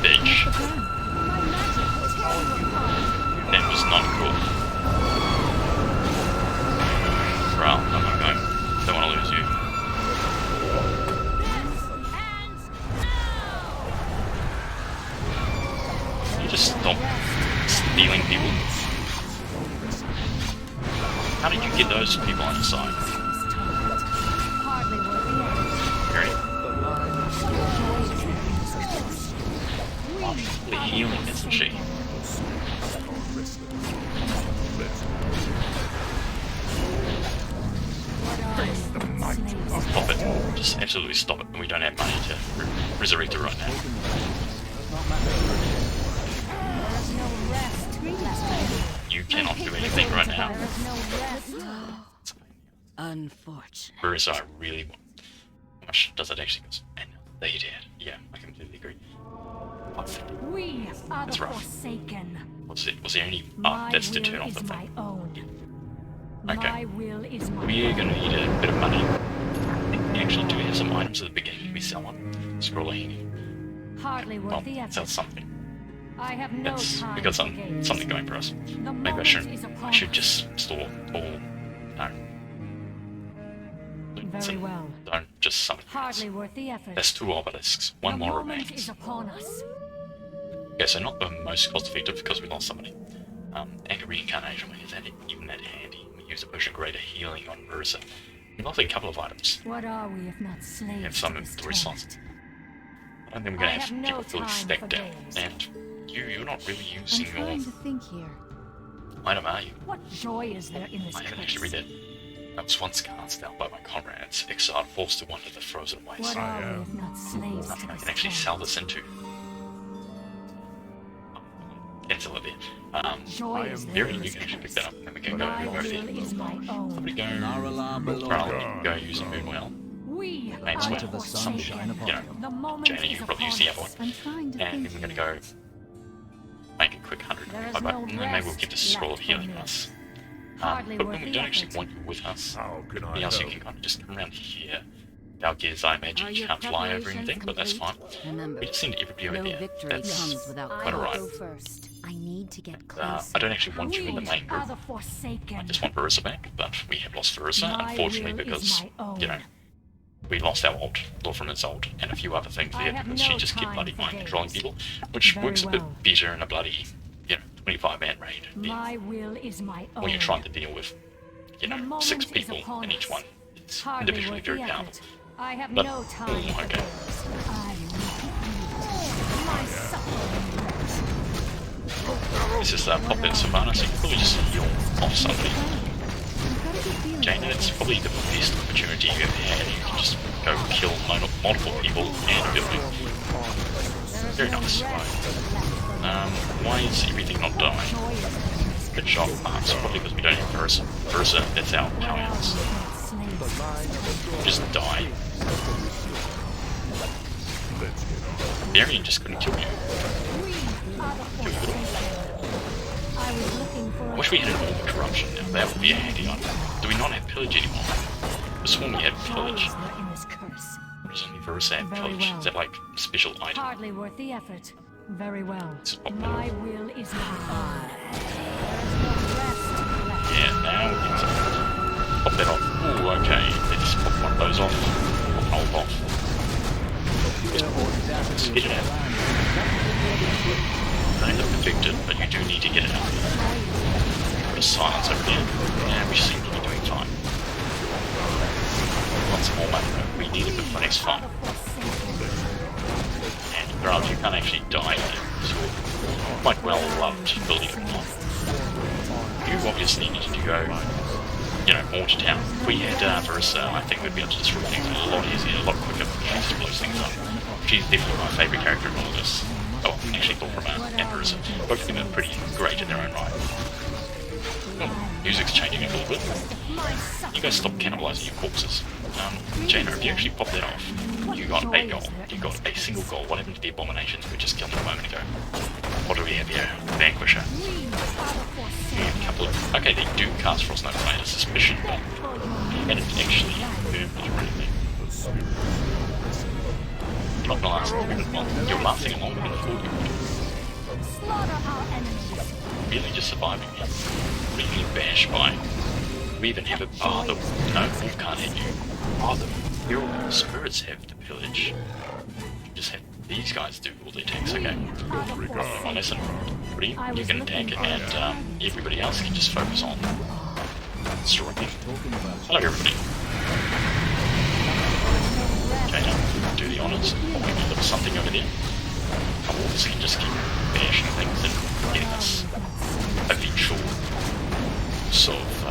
Bitch. That was not cool. Ral, I'm not going. Don't want to lose you. Can you just stop stealing people? How did you get those people on your side? The healing, isn't she? Stop it. Just absolutely stop it. We don't have money to resurrect her right now. You cannot do anything right now. Unfortunate. Whereas I really want. How much does it actually cost? And they did. Yeah, I completely agree. We are That's the rough. Forsaken. Was there any My that's to will turn off the is my thing? own. Okay. My will is my We're own. gonna need a bit of money. I think we actually do have some items at the beginning we sell on. Scrolling. Hardly worth Well, the effort. sell something. I have no time We got for games. something going for us. The Maybe I moment shouldn't. is upon I should us. just store all. No. Very well. Don't just summon. Hardly worth the effort. That's 2 obelisks. 1 the more moment remains. is upon us. Yeah, so not the most cost effective because we lost somebody. Anchor Reincarnation, when is that even that handy? We use a potion of greater healing on Marissa. We lost a couple of items. What are we if not slaves? We have some to this inventory slots. torment? I don't think we're gonna I have have no people fully time stacked for down. games. And you're not really I'm using your trying to think here. item, are you? What joy is there in this I haven't curse? actually read that. I was once cast out by my comrades, exiled, forced to wander the frozen waste. What are we if not slaves Nothing to I this can actually torment? sell this into. Cancel it there. Joy is there Very, in you this can actually pick curse. that up, and then we can go My there. will is my own. Somebody go. Naralam Ral, below. you can go using Moonwell. We Main are swing. the the Forsaken. sunshine upon You know, The moment Jaina, you is can probably use upon the other one. us. I'm trying to And think then we're here. gonna go make a quick 100 There is and no then maybe we'll get the rest scroll of left healing for me. us. Hardly But worth when we the don't actually effort. want you with us, How can I anything else you help? can kind of just come around here. Without gears, I imagine Are you your can't fly over preparations anything, but that's fine. complete? Remember, We just send everybody over no there. victory That's comes without quite alright. go first. I need to get closer. I don't actually want you in the We main are group. the Forsaken. I just want Marissa back, but we have lost Marissa, My unfortunately, will is because, my own. you know, we lost our ult, Lor'themar's ult, and a few other things I there have because no she just kept time bloody for mind games. controlling people, which Very works a well. bit better in a bloody, 25-man raid. My will is my own. When you're trying to deal with, The 6 moment is people upon in each us. one. It's Hardly individually worth the very effort. powerful. I have But- no time oh, for okay. games. I need my suffering wretch. This is pop in Sylvanas, so you can probably just heal off somebody. Jaina, it's probably the best opportunity you've ever had. You can just go kill multiple people and a building. Very nice. Why is everything not dying? Good shot. So probably because we don't have Marissa. Marissa, that's our powerhouse. Just die. Varian just couldn't kill you. Too little. I wish we had an order corruption now. That would be a handy item. Do we not have pillage anymore? I swore we had pillage. What is only Marissa have pillage? Is that like special item? Hardly worth the effort. Very well. Let's pop that My off. will is my own. There is no rest left. Yeah, now we can pop that off. Ooh, okay. They just pop one of those off. Hold off. Let's get it out. Don't look affected, but you do need to get it out. Put a silence over here. Yeah, we seem to be doing fine. Want some more money though. We need it before next fight. And Grant, you can't actually die here. So quite well loved, believe it or not. You obviously need to go, more to town. If we had Verissa, I think we'd be able to destroy things a lot easier, a lot quicker. She just blows things up. She's definitely my favourite character in all of this. Oh, actually, Lor'themar and Verissa. Both of them are pretty great in their own right. Music's changing a little bit. You guys stop cannibalizing your corpses. Jaina, if you actually pop that off, you got a goal. You got a single goal. What happened to the abominations we just killed them a moment ago? What do we have here? Vanquisher. And a couple of... Okay, they do cast Frost Nova. I had a suspicion, but I didn't actually confirm it or anything. You're not gonna last long. You're lasting longer than I thought you would. Really just surviving here. Really bashed by. We even have a... Oh, no, Wolf can't hit you. Oh, the Hero Spirits have the pillage. You just have these guys do all the attacks, okay. Well, listen, you can attack it, and everybody else can just focus on striking. Hello, everybody. Okay, now, do the honours. Oh, we can look something over there. Our wolves can just keep bashing things and getting us eventual sort of,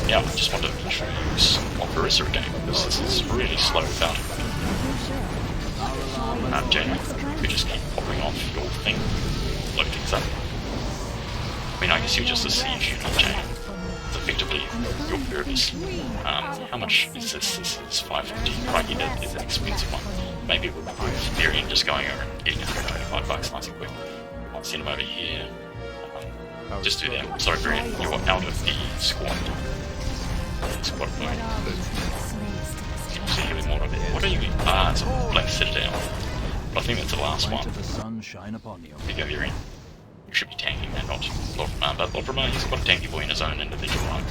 yeah, I just want to eventually use Verissa again, because this is really slow without it. Jaina, you could just keep popping off your thing, load things up. I mean, I guess you're just a siege unit, Jaina. It's effectively your purpose. How much is this? This is 550. Crikey, that is an expensive one. Maybe it would be Varian just going over and getting $25 nice and quick. I'll send him over here. Just do that. Sorry, Varian, you're out of the squad. Squad mode. See healing more of it. What are you? Ah, it's a Black Citadel. But I think that's the last one. There you go, Varian. You should be tanking that, not Lor'themar. But Lor'themar, he's got a tanky boy in his own individual right.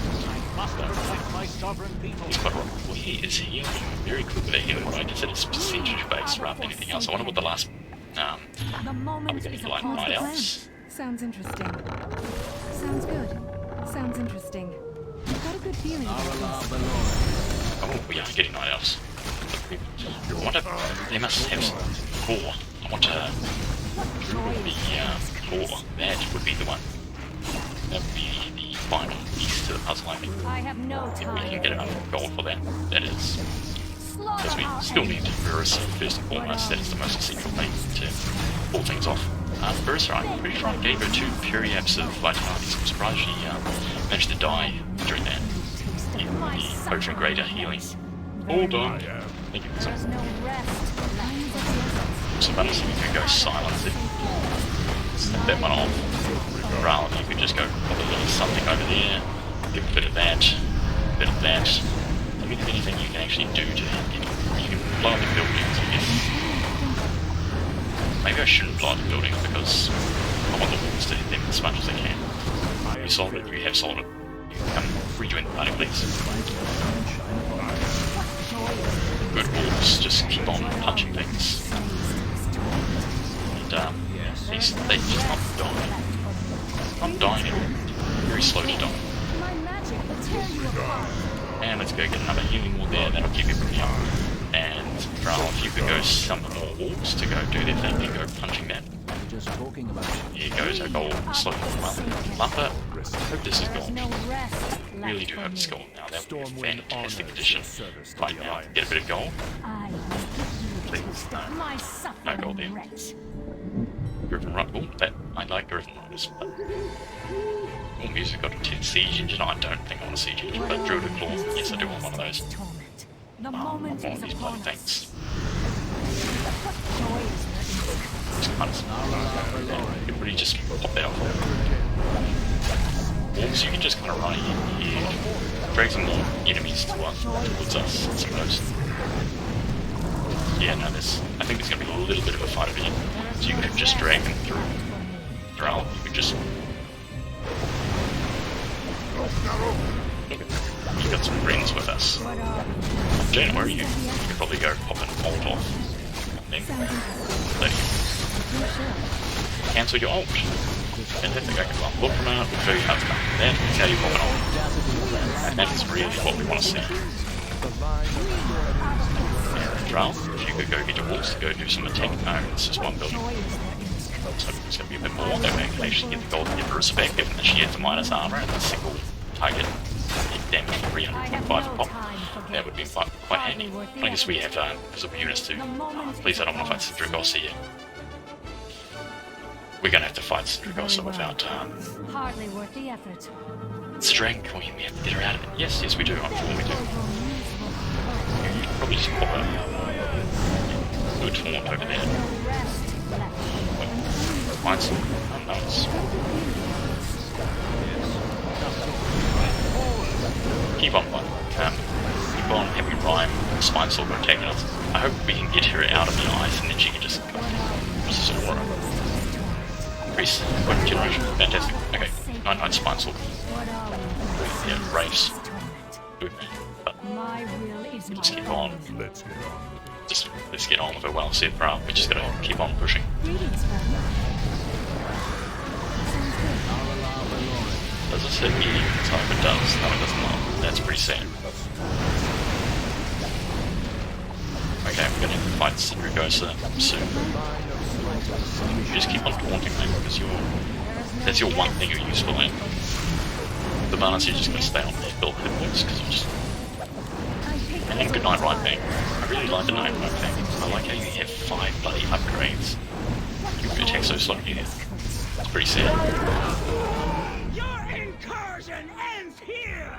He's got well, he is healing very quickly healing, right? I guess it is percentage based rather than anything else. I wonder what the last are we going to like night elves? Sounds interesting. Sounds good. Sounds interesting. I've got a good feeling about this. Oh, we are getting night elves. I wonder, they must have some core. I want to draw the core. That would be the one. That would be the final piece to the puzzle, I think. I have no time. We can get enough gold for that. That is. Because we still need Verissa first and foremost. That is the most essential thing to pull things off. Verissa, I'm pretty sure I gave her 2 Periapts of Vitality, so I'm surprised she managed to die during that. The Potion Greater healing. All done. Thank you for that. So if you could go silence it. Snap that one off. Rather, you could just go pop a little something over there, give a bit of that, a bit of that. I mean, if anything you can actually do to you can blow up the buildings, I guess. Maybe I shouldn't blow up the buildings because I want the wolves to hit them as much as they can. You solved it, you have solved it. You can come rejoin the party, please. Good wolves, just keep on punching things. And they just not dying. Not dying at all. Very slow to die. And let's go get another healing wall there, that'll keep everybody up. And Drow, if you could go summon more wolves to go do their thing and go punching that. Here goes our gold, slowly well. Lumper, hope this is gold. Really do hope it's gold now, that would be a fantastic addition. Right now, get a bit of gold. Please, no gold there. Griffin Run, oh, that, I like Griffin Runners, but... Oh, music got a 10 siege engine, I don't think I want a siege engine, but Druid Claw, yes I do want one of those. I want these bloody things. Everybody just pop that off. Wolves, you can just kind of run in here, drag some more enemies towards us, I suppose. Yeah, no, I think there's going to be a little bit of a fight over here. So you could just drag them through. You could just... You got some friends with us. Jaina, where are you? You could probably go pop an ult off. Cancel your ult. Fantastic, I can well look from out, we'll show you how to come. That's how you pop an ult. And that is really what we want to see. Thrall. If you could go get your wolves, go do some attack. No, it's just one building. So it's going to be a bit more. That way I can actually get the gold to give her respect, given that she has the minus armor and the single target damage for 305 pop. That would be quite handy. I guess we have visible units too. Please, I don't want to fight Sindragosa yet. We're going to have to fight Sindragosa without Hardly worth the effort. it's the Dragon Queen. We have to get her out of it. Yes, we do. I'm sure we do. You can probably just pop her. Do a taunt over there. Find some. Oh, nice. Keep on having Rhyme Spine Silver attacking us. I hope we can get her out of the ice and then she can just go. This is Aurora. Increase weapon generation. Fantastic. Okay. 9 Spine Silver. Yeah, Wraiths. Good. But let's keep on. Let's get on with it well said, bro. We just gotta keep on pushing. Does it say medium? It's not if it does. No, it does not. That's pretty sad. Okay, we're gonna fight Sindragosa soon. You just keep on taunting me because that's your one thing you're useful in. The balance you're just gonna stay on build hit points because I'm just. And then good night right bang. I really like the night right bang. I like how you have 5 bloody upgrades. You attack so slowly. It's pretty sad. Your incursion ends here!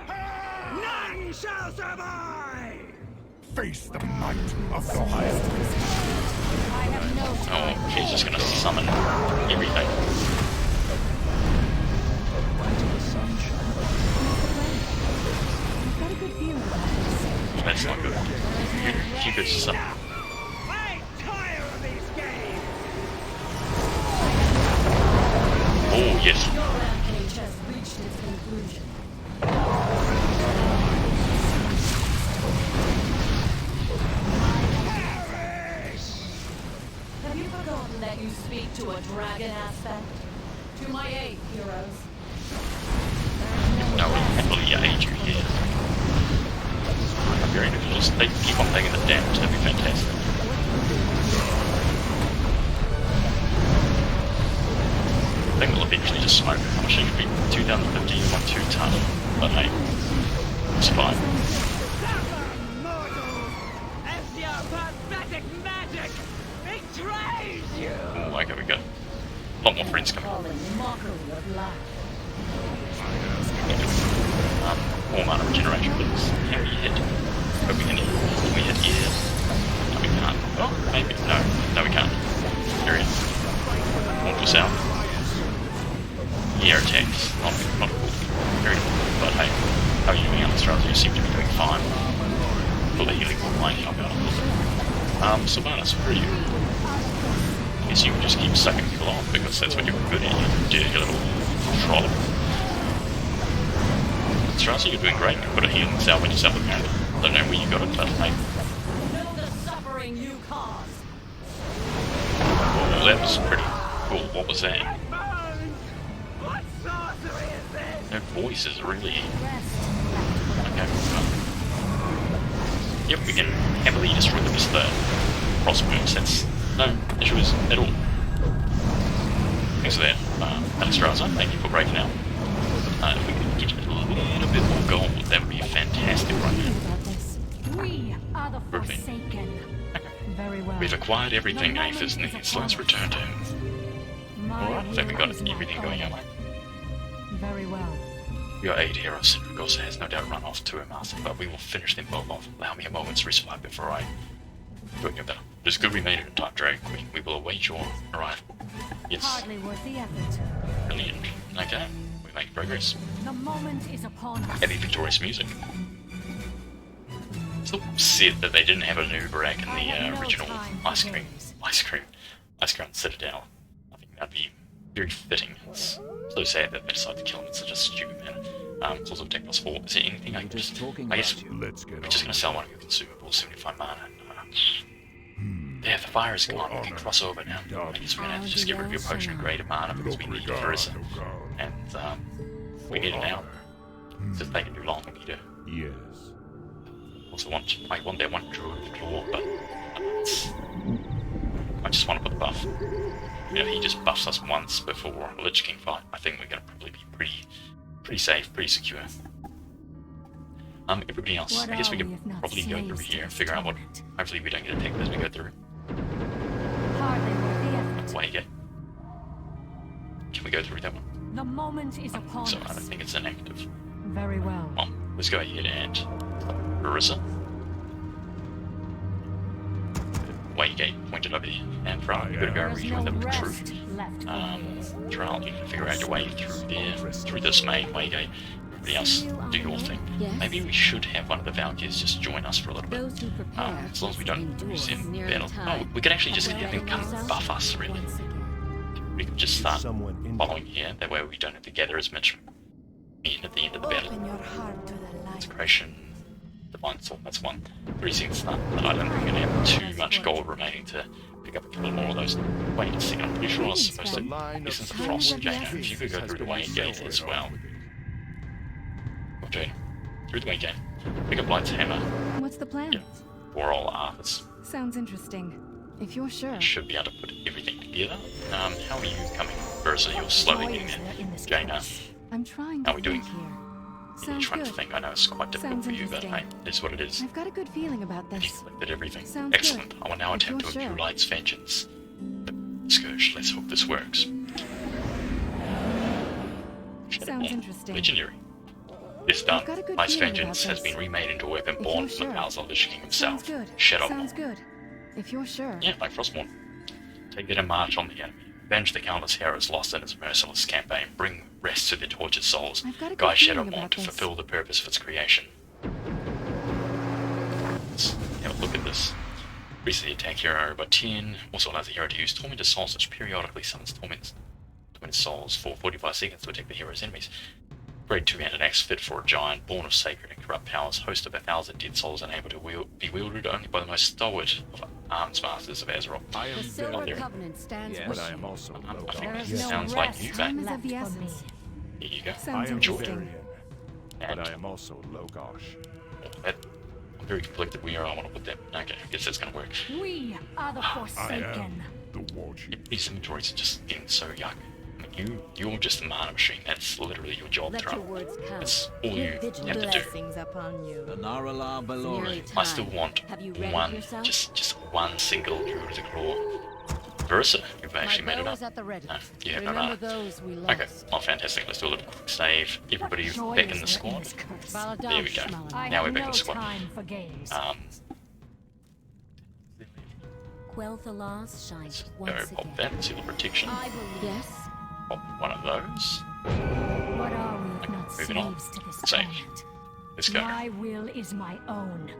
None shall survive! Face the might of the highest. Oh, she's just gonna summon everything. That's not good. You could summon. I'm tired of these games! Oh, yes. Your rampage has reached its conclusion. Have you forgotten that you speak to a dragon aspect? To my aid, heroes. No, I can't believe you age you here. Very good. Just keep on taking the damage, that'd be fantastic. I think we'll eventually just smoke. I'm sure it'll be 2015 on 2 ton, but hey, it's fine. As your pathetic magic betrays you! Oh, okay, we got a lot more friends coming. More mana regeneration, please. Can we hit? Hope we can hit. Can we hit? Yes. No, we can't. Oh, maybe. No, we can't. There it is. Mortal South. Air attacks. Not cool. Very cool. But hey, how are you doing on this round? You seem to be doing fine. Pull the healing ball lining up out of this. Sylvanas, where are you? I guess you can just keep sucking people off because that's what you're good at. You dirty little troll. Strasser, you're doing great. You put a healing salve on yourself apparently. I don't know where you got it, but hey. Know the suffering you cause. Oh, that was pretty cool. What was that? What sorcery is this? Her voice is really... Okay. Yep, we can heavily destroy them as the crossbows. That's no issues at all. Thanks for that, Alexstrasza. Thank you for breaking out. If we could get a little bit more gold, that would be fantastic right now. We are the Forsaken. Very well. We've acquired everything Aethys needs. Let's return to him. Alright, I think we got everything going on. Very well. Your 8 heroes, Sindragosa has no doubt run off to her master, but we will finish them both off. Allow me a moment's respite before I do it better. It's good we made it in time, Dragon Queen. We will await your arrival. Yes. Hardly worth the effort. Brilliant. Okay. Make progress. The moment is upon us. Heavy victorious music. Still sad that they didn't have an Uberak in the original Ice Cream Citadel. I think that'd be very fitting. It's so sad that they decided to kill him in such a stupid manner. It's also tech plus 4. Is there anything I can just... I guess we're just going to sell one of your consumables, 75 mana. Yeah, the fire is gone. We can cross over now. I guess we're going to have to just get rid of your potion of greater mana because we need it for Issa. And we need it now. It's just taking too long. We need it. Yes. Also want that one druid claw, but let's... I just want to put the buff. You know, he just buffs us once before a Lich King fight. I think we're going to probably be pretty safe, pretty secure. Everybody else, I guess we could probably go through here and figure out what... Hopefully we don't get attacked as we go through. Hardly worth the effort. Way go. Can we go through that one? The moment is upon So I us. don't think it's inactive. Very well. Well, let's go ahead and... Marissa. Waygate pointed over here. And from you've got to go and There's rejoin no the rest troop. left for me. Trial, you can figure out your way through there, through this main Waygate. Everybody else, do your thing. Yes. Maybe we should have one of the Valkyries just join us for a little bit. Those who prepare As long as we don't endure use him near battle. time. Oh, we could actually just have him come buff us, really. Once again. We could just start Someone in following here, that way we don't have to gather as much men at the end of the battle. Open your heart to the light. Consecration, Divine Sword, that's one. 3 seconds start, but I don't think we're going to have too much gold remaining to pick up a couple more of those. Wait a second, I'm pretty sure I was supposed to... Essence of Frost, Jaina, if you could go through the Waygate as well. Jaina, through the Waygate. Pick up Light's hammer, What's the plan? yeah, for all artists. Sounds interesting. If you're sure. Should be able to put everything together. How are you coming? Versa, you're slowly getting there. Jaina, I'm trying How to we doing? think here. you're Sounds trying good. to think. I know it's quite difficult Sounds for you, but hey, interesting. it is what it is. I've got a good feeling about And you this. collected everything. Sounds Excellent. good. I will now If attempt to you're imbue sure. Light's vengeance. Scourge, let's hope this works. Sounds interesting. Legendary. This done. I've got a good Light's feeling vengeance about has this. been remade into a weapon If born you're from the sure. powers of the Lich King himself. Sounds good. Shadow. Sounds good. If you're sure. Yeah, like Frostmourne. Take that and march on the enemy. Avenge the countless heroes lost in its merciless campaign. Bring rest to their tortured souls. I've got a good Guide feeling Shadowmourne about to this. fulfill the purpose of its creation. Let's have a look at this. Increase the attack hero by 10. Also allows the hero to use Tormented Souls, which periodically summons Tormented Souls for 45 seconds to attack the hero's enemies. Grade 2-handed axe fit for a giant, born of sacred and corrupt powers, host of 1,000 dead souls, and able to be wielded only by the most stalwart of arms masters of Azeroth. I am The very Silver there. Covenant stands Yes. but with I am you. also I low think There it is no sounds like rest you, Time mate. is of the left for me. essence. Here you go. I Sounds am interesting. Varian, but And I am also low gosh. that, I'm very conflicted where I want to put that. Okay, I guess that's going to work. We are the I Forsaken. am the war chief. These inventories are just getting so yuck. I mean, you're just a mana machine. That's literally your job, Let your Thrall. words count. That's all you Give vigil have to do. blessings upon you. The Narala It's nearly Belore. I still time. want Have you readied one, yourself? just one single Druid of the Claw. Versa, you've actually My made it bow up. is at the ready. No, you have no Remember mana. those we lost. Okay, well, fantastic. Let's do a little quick save. Everybody Joy back in is the there squad. this curse. There we go. I Now have we're back in no the squad. time for games. Quel'Thalas shines Go once pop again. that, seal of protection. I believe. Yes. Pop one of those. What are we if not Moving on. slaves to this Save. torment? Let's go. My will is my own.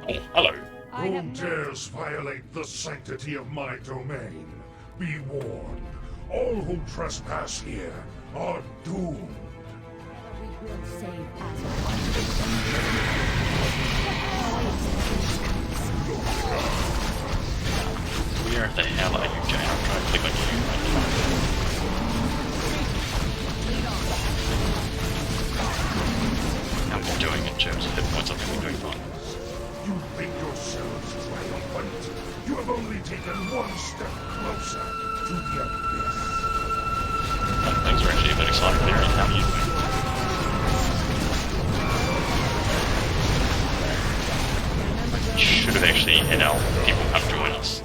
Oh, hello. I Who have dares violate the sanctity of my domain? Be warned. All who trespass here are doomed. We will save Where the hell are you, Jane? I'm trying to click on you. How are we doing in terms of hit points? I think we're doing fine. You think yourselves triumphant? You have only taken one step closer to the abyss. Things are actually a bit exciting there. How are you doing? Should have actually had our people come join us.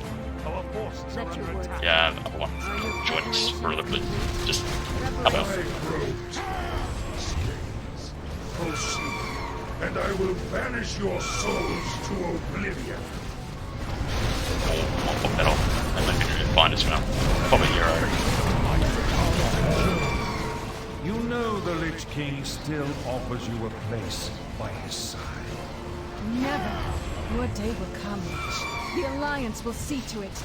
Our forces are under attack. Yeah, the other one. Join us for a little bit. Just how about? I grow tired of these things. Proceed, and I will banish your souls to oblivion. I'll pop that off. And then we can find as well. Pop a hero. You know the Lich King still offers you a place by his side. Never. Your day will come. The Alliance will see to it.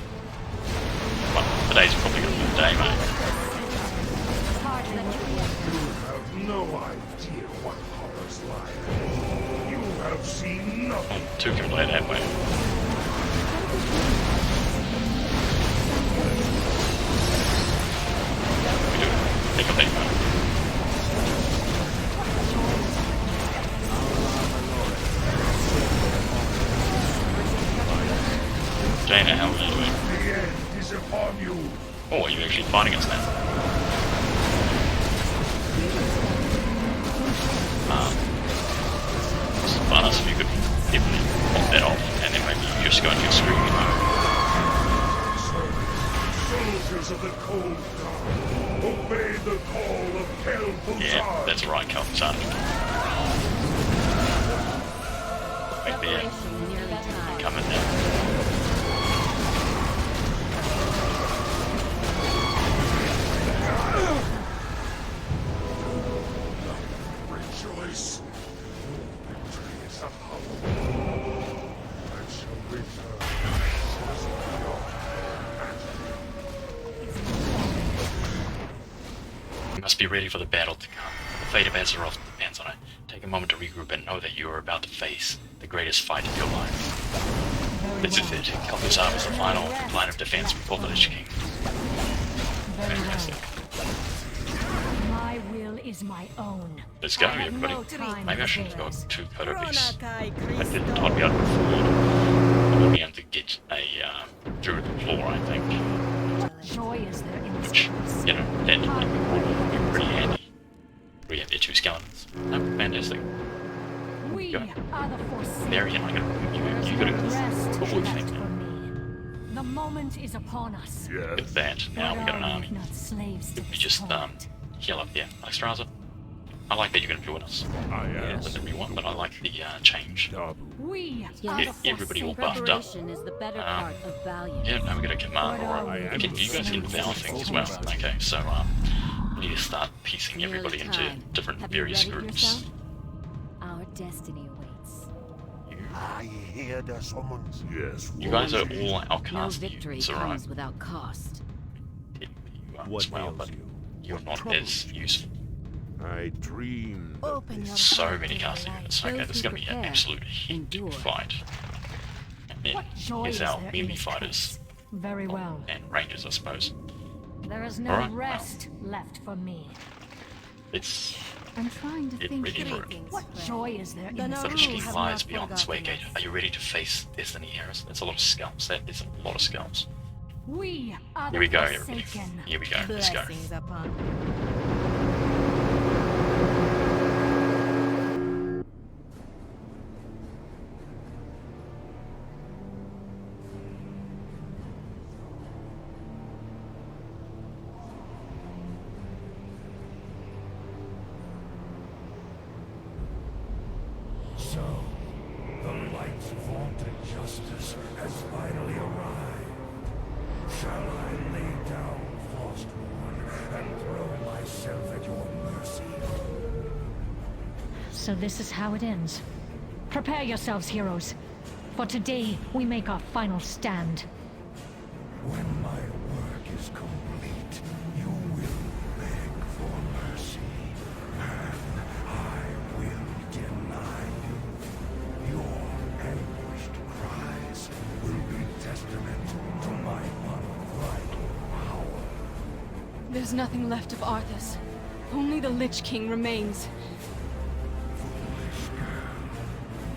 Well, today's probably going to be the day, mate. hardly You have no idea what horrors lie ahead. You have seen nothing. Two can play that way. We do it. Take a peek, mate. fighting us now. Sylvanas, if you could definitely pop that off, and then maybe you just go into screaming mode. Soldiers of the Cold Dawn, obey the call of Kel'Thuzad. Yeah, that's right, Kel'Thuzad. Right there. Coming now. Rejoice. Victory is a hollow. I shall return. You must be ready for the battle to come. The fate of Azeroth depends on it. Take a moment to regroup and know that you are about to face the greatest fight of your life. This is it. Kel'Thuzad is the final line of defense before the Lich King. Fantastic. My will is my own. Let's go, everybody. Maybe I shouldn't go too Kotobies. I did not be able to afford. I will be able to get a through the floor, I think. Joy is there in this Which, place. you know, that would be pretty handy. We have the two skeletons. Oh, fantastic. We Go. are the Forsaken. Marion, I gotta, you gotta Rest cool left thing for now. me. The moment is upon us. With that, now we got an army. Not slaves to We just heal up there. Nice Raza. I like that you're gonna join us. I am Not everyone, but I like the change. We are Yes, the Everybody all Forsaken. buffed up. preparation is the better part of valiant. Yeah, now we got a command. Alright. Okay, you guys can devour things as well. Okay, so we need to start piecing everybody into different Have you various readied groups. yourself? Our destiny awaits. I hear the summons. Yes. You guys are all No outcast victory units, alright? comes without cost. You are as well, but you're not as useful. I dream. Open your So many casting units. Okay, this is gonna be an Prepare. absolute hectic fight. And then What joy here's is our there in melee this fighters Very well. and rangers, I suppose. There is no Alright, rest left for me. Let's I'm trying to get think. ready for it. What joy is there in The this The Nobles Lich King have lies not beyond forgotten Swaygate. us. Are you ready to face Destiny Heroes? That's a lot of scalps. That is a lot of scalps. We are Here we the go, everybody. Forsaken. Here we go. Let's go. Blessings upon So, the light's vaunted justice has finally arrived. Shall I lay down, Frostborn, and throw myself at your mercy? So this is how it ends. Prepare yourselves, heroes. For today, we make our final stand. When my work is complete, you will beg for mercy, and I will deny you. Your anguished cries will be testament to my unbridled power. There's nothing left of Arthas. Only the Lich King remains. Foolish girl,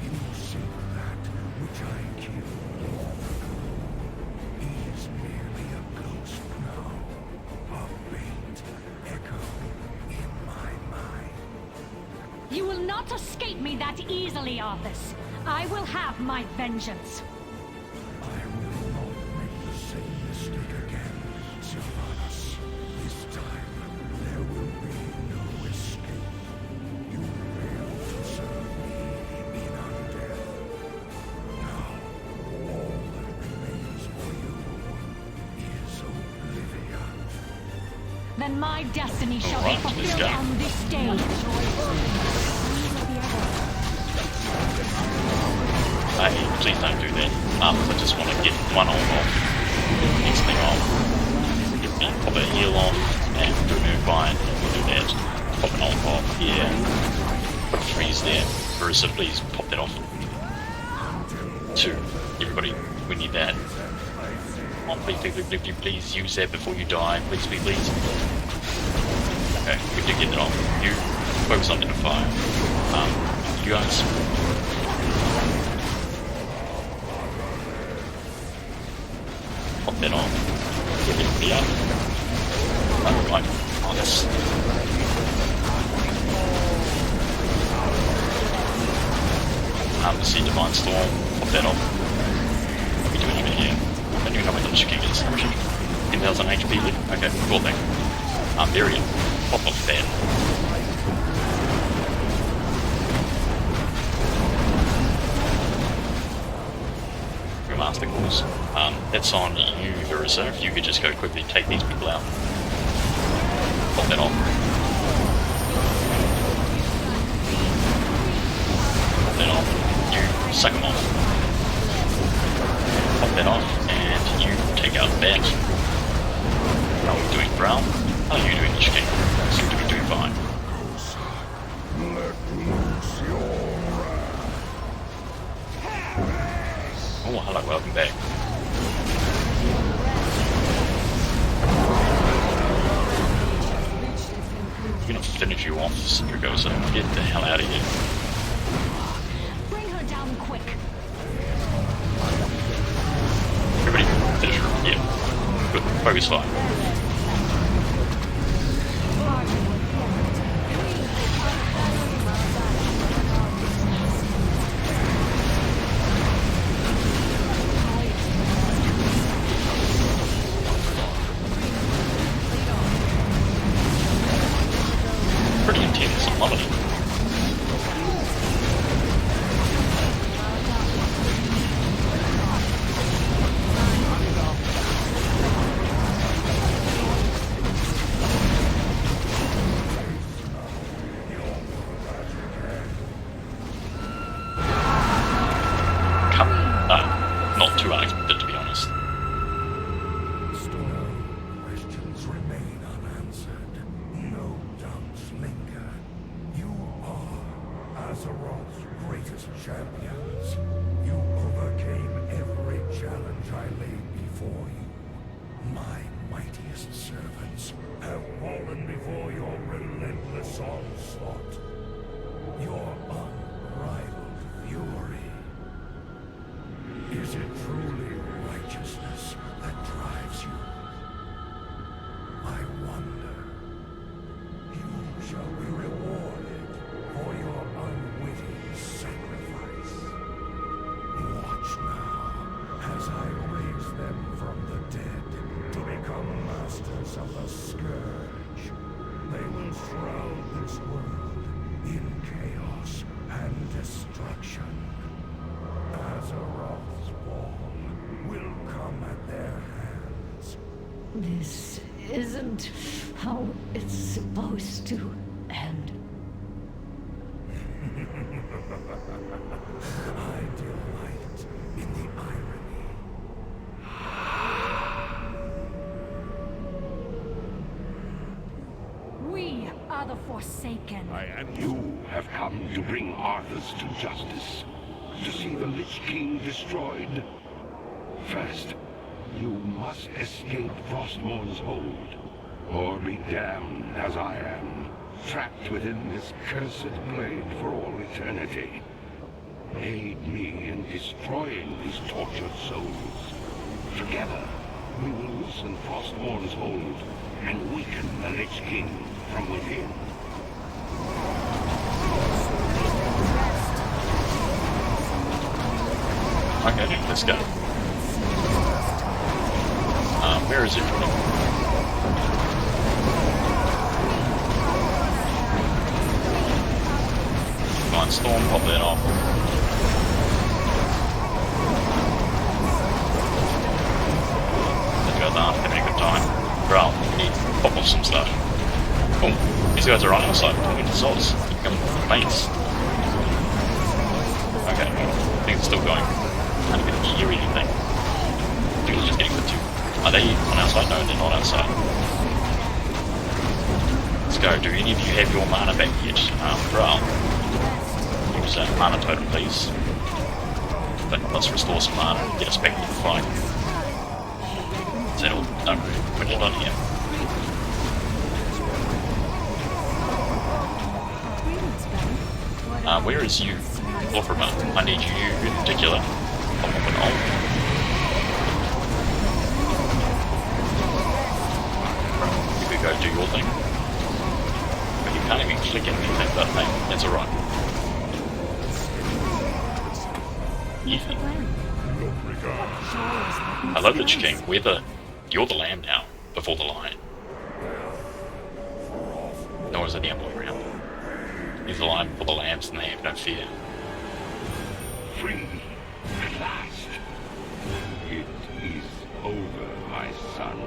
you seek that which I killed long ago. He is merely a ghost now, a faint echo in my mind. You will not escape me that easily, Arthas. I will have my vengeance. I will not make the same mistake again, Sylvanas. This time, there will be no escape. You failed to serve me in Undeath. Now, all that remains for you is oblivion. Then my destiny shall be Alright, let's fulfilled go. on this day. Hey, please don't do that. I just want to get one arm off. Next thing I'll get me pop a heal off and remove bind. We'll do that. Pop an ult off. Yeah. Put a freeze there. Marissa, please pop that off. 2. Everybody, we need that. Come on, please use that before you die. Please. Okay, we did get that off. You focus on inner fire. You guys. Pop that on. Get everybody up. right? Oh, that's... See Divine Storm, pop that off. What are we doing even here? I don't even know where the Lich King is. How much? 10,000 HP left? Okay, cool thing. Varian, pop off that. Master Course. That's on you, Verissa. If you could just go quickly take these people out. Pop that off. Pop that off. You suck them off. Pop that off, and you take out that. How are we doing, Brown? How are you doing, Lich King? Seem to be doing fine. Let loose your wrath. Oh, hello, welcome back. I'm gonna finish you off, Saragossa. Get the hell out of here. Bring her down quick. Everybody, finish her. Yeah. Good. Focus fire. Pretty intense, I'm loving it. Not too unexpected, to be honest. Still, questions remain unanswered. No doubts linger. You are Azeroth's greatest champions. You overcame every challenge I laid before you. My mightiest servants have fallen before your relentless onslaught. Your unrivaled fury. Is it truly righteousness that drives you? I wonder. You shall be rewarded for your unwitting sacrifice. Watch now, as I raise them from the dead to become masters of the Scourge. They will shroud this world in chaos and destruction. Azeroth's fall will come at their hands. This isn't how it's supposed to end. I delight in the irony. We are the Forsaken. You have come to bring Arthas to justice. To see the Lich King destroyed. First, you must escape Frostmourne's hold, or be damned as I am, trapped within this cursed blade for all eternity. Aid me in destroying these tortured souls. Together, we will loosen Frostmourne's hold and weaken the Lich King from within. Okay, let's go. Where is it? Divine Storm, pop that off. These guys aren't having a good time. Bro, we need to pop off some stuff. Oh, these guys are on our side. Talking to Sods. Come mates. Okay, I think it's still going. Can't even hear anything. I think it's just getting the two. Are they on our side? No, they're not outside. Let's go. Do any of you have your mana back yet? Brown. Use a mana totem, please. But let's restore some mana and get us back to the fight. Is that all? No, we're all done here. Where is you? Lor'themar. I need you in particular. Pop up an ult. You could go do your thing. But you can't even click anything, but hey, that's alright. Easy. Hello, Lich King. You're the lamb now, before the lion. Nor is it the other way around. He's the lion before the lambs, and they have no fear. Free at last. It is over, my son.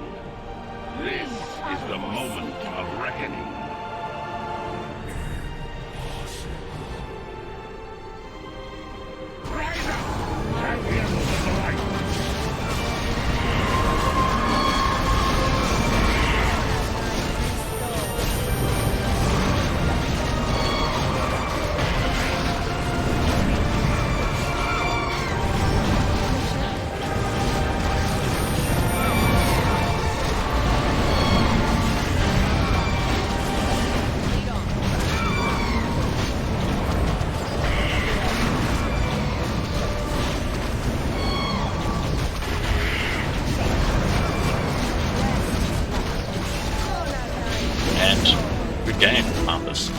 This is the moment of reckoning. Rise up, champions of the light. Good game, Marcus.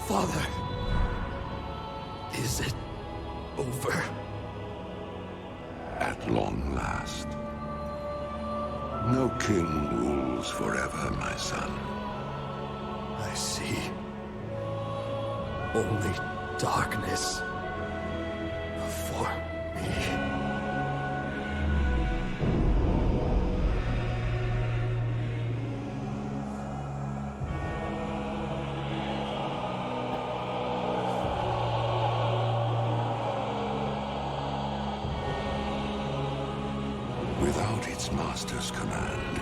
Father, is it over? At long last. No king rules forever, my son. I see. Only darkness before me. Without its master's command,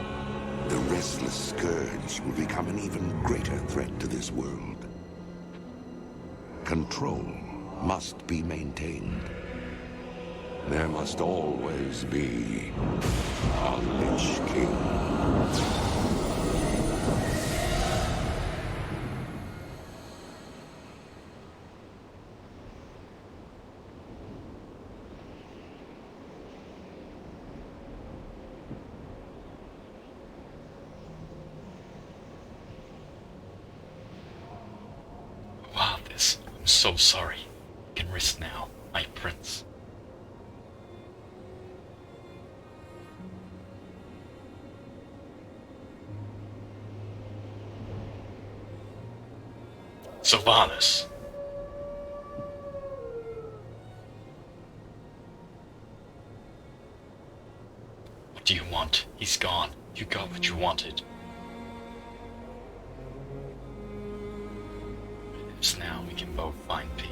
the restless scourge will become an even greater threat to this world. Control must be maintained. There must always be a Lich King. I'm so sorry. You can rest now, my prince. Sylvanas. What do you want? He's gone. You got what you wanted. Perhaps now we can both find peace.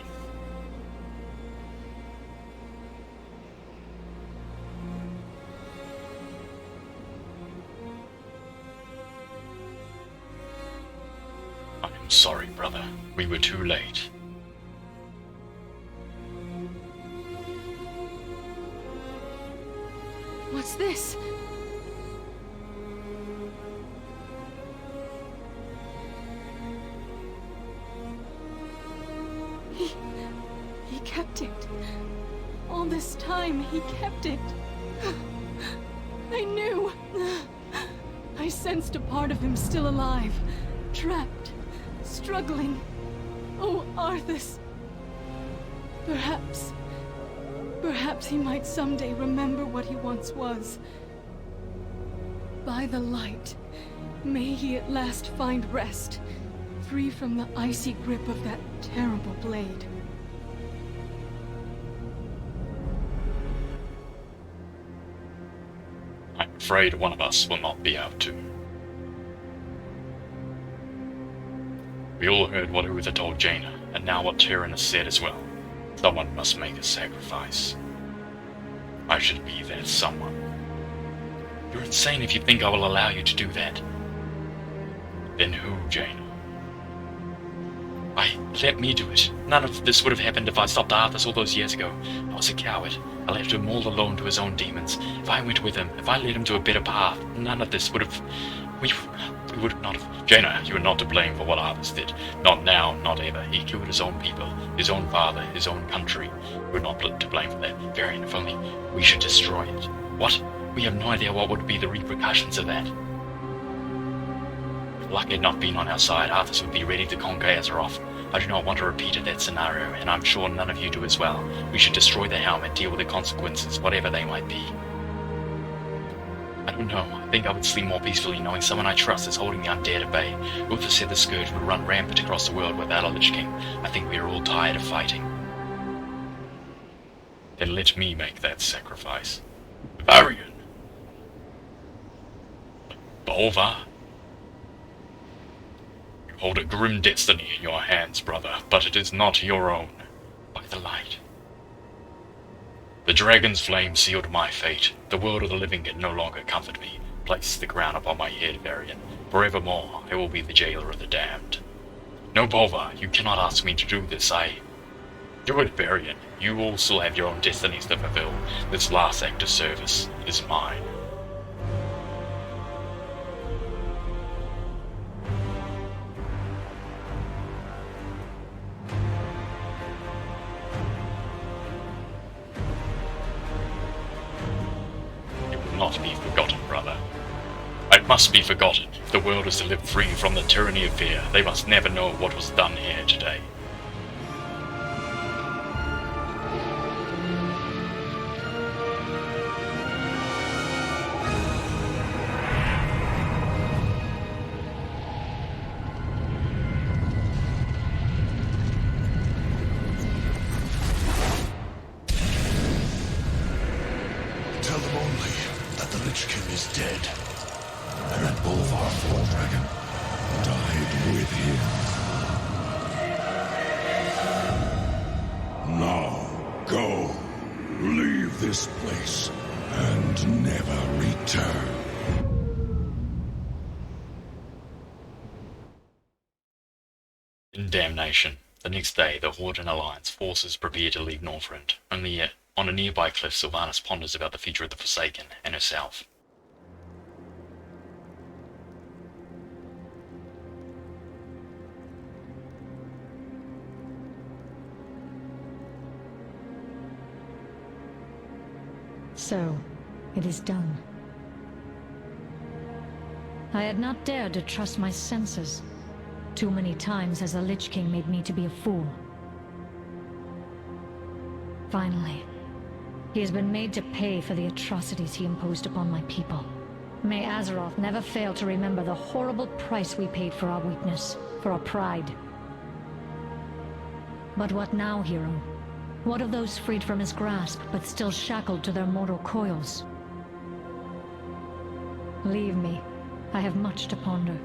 I'm sorry, brother. We were too late. What's this? He kept it. All this time, he kept it. I knew. I sensed a part of him still alive, trapped, struggling. Oh, Arthas. Perhaps he might someday remember what he once was. By the light, may he at last find rest, free from the icy grip of that terrible blade. I'm afraid one of us will not be able to. We all heard what Uther told Jaina, and now what Tyrion has said as well. Someone must make a sacrifice. I should be that someone. You're insane if you think I will allow you to do that. Then who, Jaina? Let me do it. None of this would have happened if I stopped Arthas all those years ago. I was a coward. I left him all alone to his own demons. If I went with him, if I led him to a better path, none of this would have... We would not have... Jaina, you are not to blame for what Arthas did. Not now, not ever. He killed his own people, his own father, his own country. You are not to blame for that. Varian, if only we should destroy it. What? We have no idea what would be the repercussions of that. If luck had not been on our side, Arthas would be ready to conquer Azeroth. I do not want a repeat of that scenario, and I'm sure none of you do as well. We should destroy the helm and deal with the consequences, whatever they might be. I don't know. I think I would sleep more peacefully knowing someone I trust is holding the undead at bay. Uther said the Scourge would run rampant across the world without a Lich King. I think we are all tired of fighting. Then let me make that sacrifice. Varian! Bolvar! You hold a grim destiny in your hands, brother, but it is not your own. By the light. The dragon's flame sealed my fate. The world of the living can no longer comfort me. Place the crown upon my head, Varian. Forevermore, I will be the jailer of the damned. No, Bolvar, you cannot ask me to do this. Do it, Varian. You also have your own destinies to fulfill. This last act of service is mine. Not be forgotten, brother. I must be forgotten. If the world is to live free from the tyranny of fear, they must never know what was done here today. Tell them only that the Lich King is dead, and that Bolvar Dragon died with him. Now, go. Leave this place, and never return. In Damnation, the next day, the Horde and Alliance forces prepare to leave Northrend. Only yet, on a nearby cliff, Sylvanas ponders about the future of the Forsaken and herself. So, it is done. I had not dared to trust my senses. Too many times has the Lich King made me to be a fool. Finally, he has been made to pay for the atrocities he imposed upon my people. May Azeroth never fail to remember the horrible price we paid for our weakness, for our pride. But what now, hero? What of those freed from his grasp, but still shackled to their mortal coils? Leave me. I have much to ponder.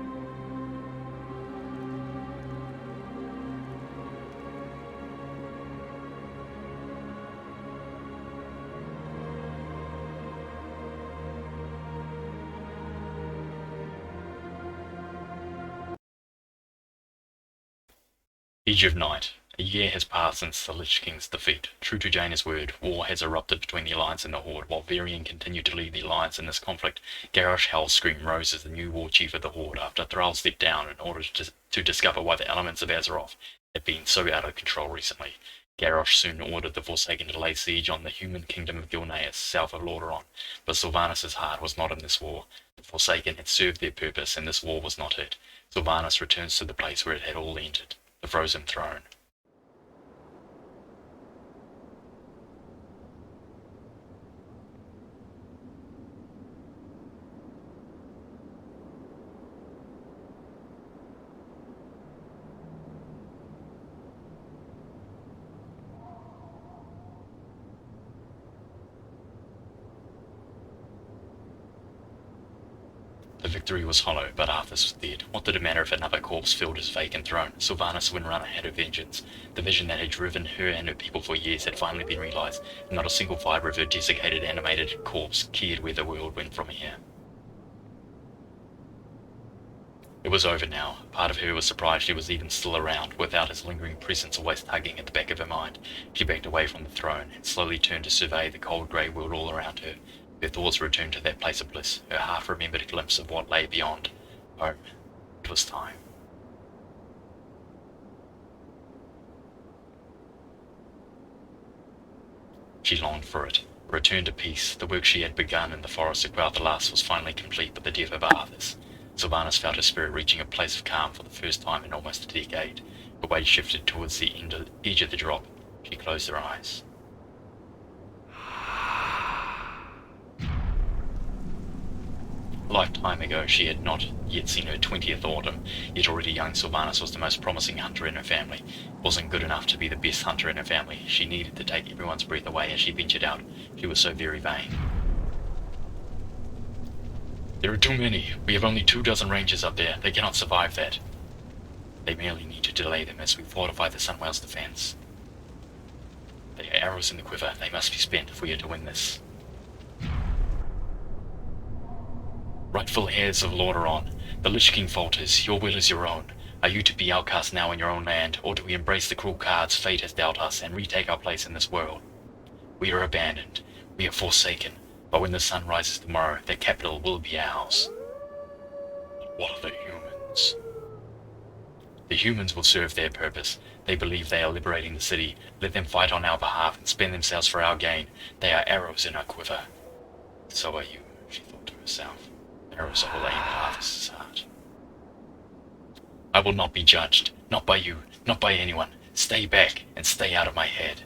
Age of Night. A year has passed since the Lich King's defeat. True to Jaina's word, war has erupted between the Alliance and the Horde. While Varian continued to lead the Alliance in this conflict, Garrosh Hellscream rose as the new war chief of the Horde after Thrall stepped down in order to discover why the elements of Azeroth had been so out of control recently. Garrosh soon ordered the Forsaken to lay siege on the human kingdom of Gilneas, south of Lordaeron, but Sylvanas' heart was not in this war. The Forsaken had served their purpose, and this war was not it. Sylvanas returns to the place where it had all ended, the Frozen Throne. The victory was hollow, but Arthas was dead. What did it matter if another corpse filled his vacant throne? Sylvanas Windrunner had her vengeance. The vision that had driven her and her people for years had finally been realized, and not a single fibre of her desiccated, animated corpse cared where the world went from here. It was over now. Part of her was surprised he was even still around, without his lingering presence always tugging at the back of her mind. She backed away from the throne, and slowly turned to survey the cold grey world all around her. Her thoughts returned to that place of bliss, her half-remembered glimpse of what lay beyond. Home. It was time. She longed for it. A return to peace. The work she had begun in the forest of Quel'Thalas was finally complete with the death of Arthas. Sylvanas felt her spirit reaching a place of calm for the first time in almost a decade. Her weight shifted towards the edge of the drop. She closed her eyes. A lifetime ago, she had not yet seen her 20th autumn, yet already young Sylvanas was the most promising hunter in her family. Wasn't good enough to be the best hunter in her family. She needed to take everyone's breath away as she ventured out. She was so very vain. There are too many. We have only 24 rangers up there. They cannot survive that. They merely need to delay them as we fortify the Sunwell's defense. They are arrows in the quiver. They must be spent if we are to win this. Rightful heirs of Lordaeron, the Lich King falters. Your will is your own. Are you to be outcast now in your own land, or do we embrace the cruel cards fate has dealt us and retake our place in this world? We are abandoned. We are forsaken. But when the sun rises tomorrow, their capital will be ours. What are the humans? The humans will serve their purpose. They believe they are liberating the city. Let them fight on our behalf and spend themselves for our gain. They are arrows in our quiver. So are you, she thought to herself. Arrows that will aim at Arthas' heart. I will not be judged. Not by you. Not by anyone. Stay back and stay out of my head.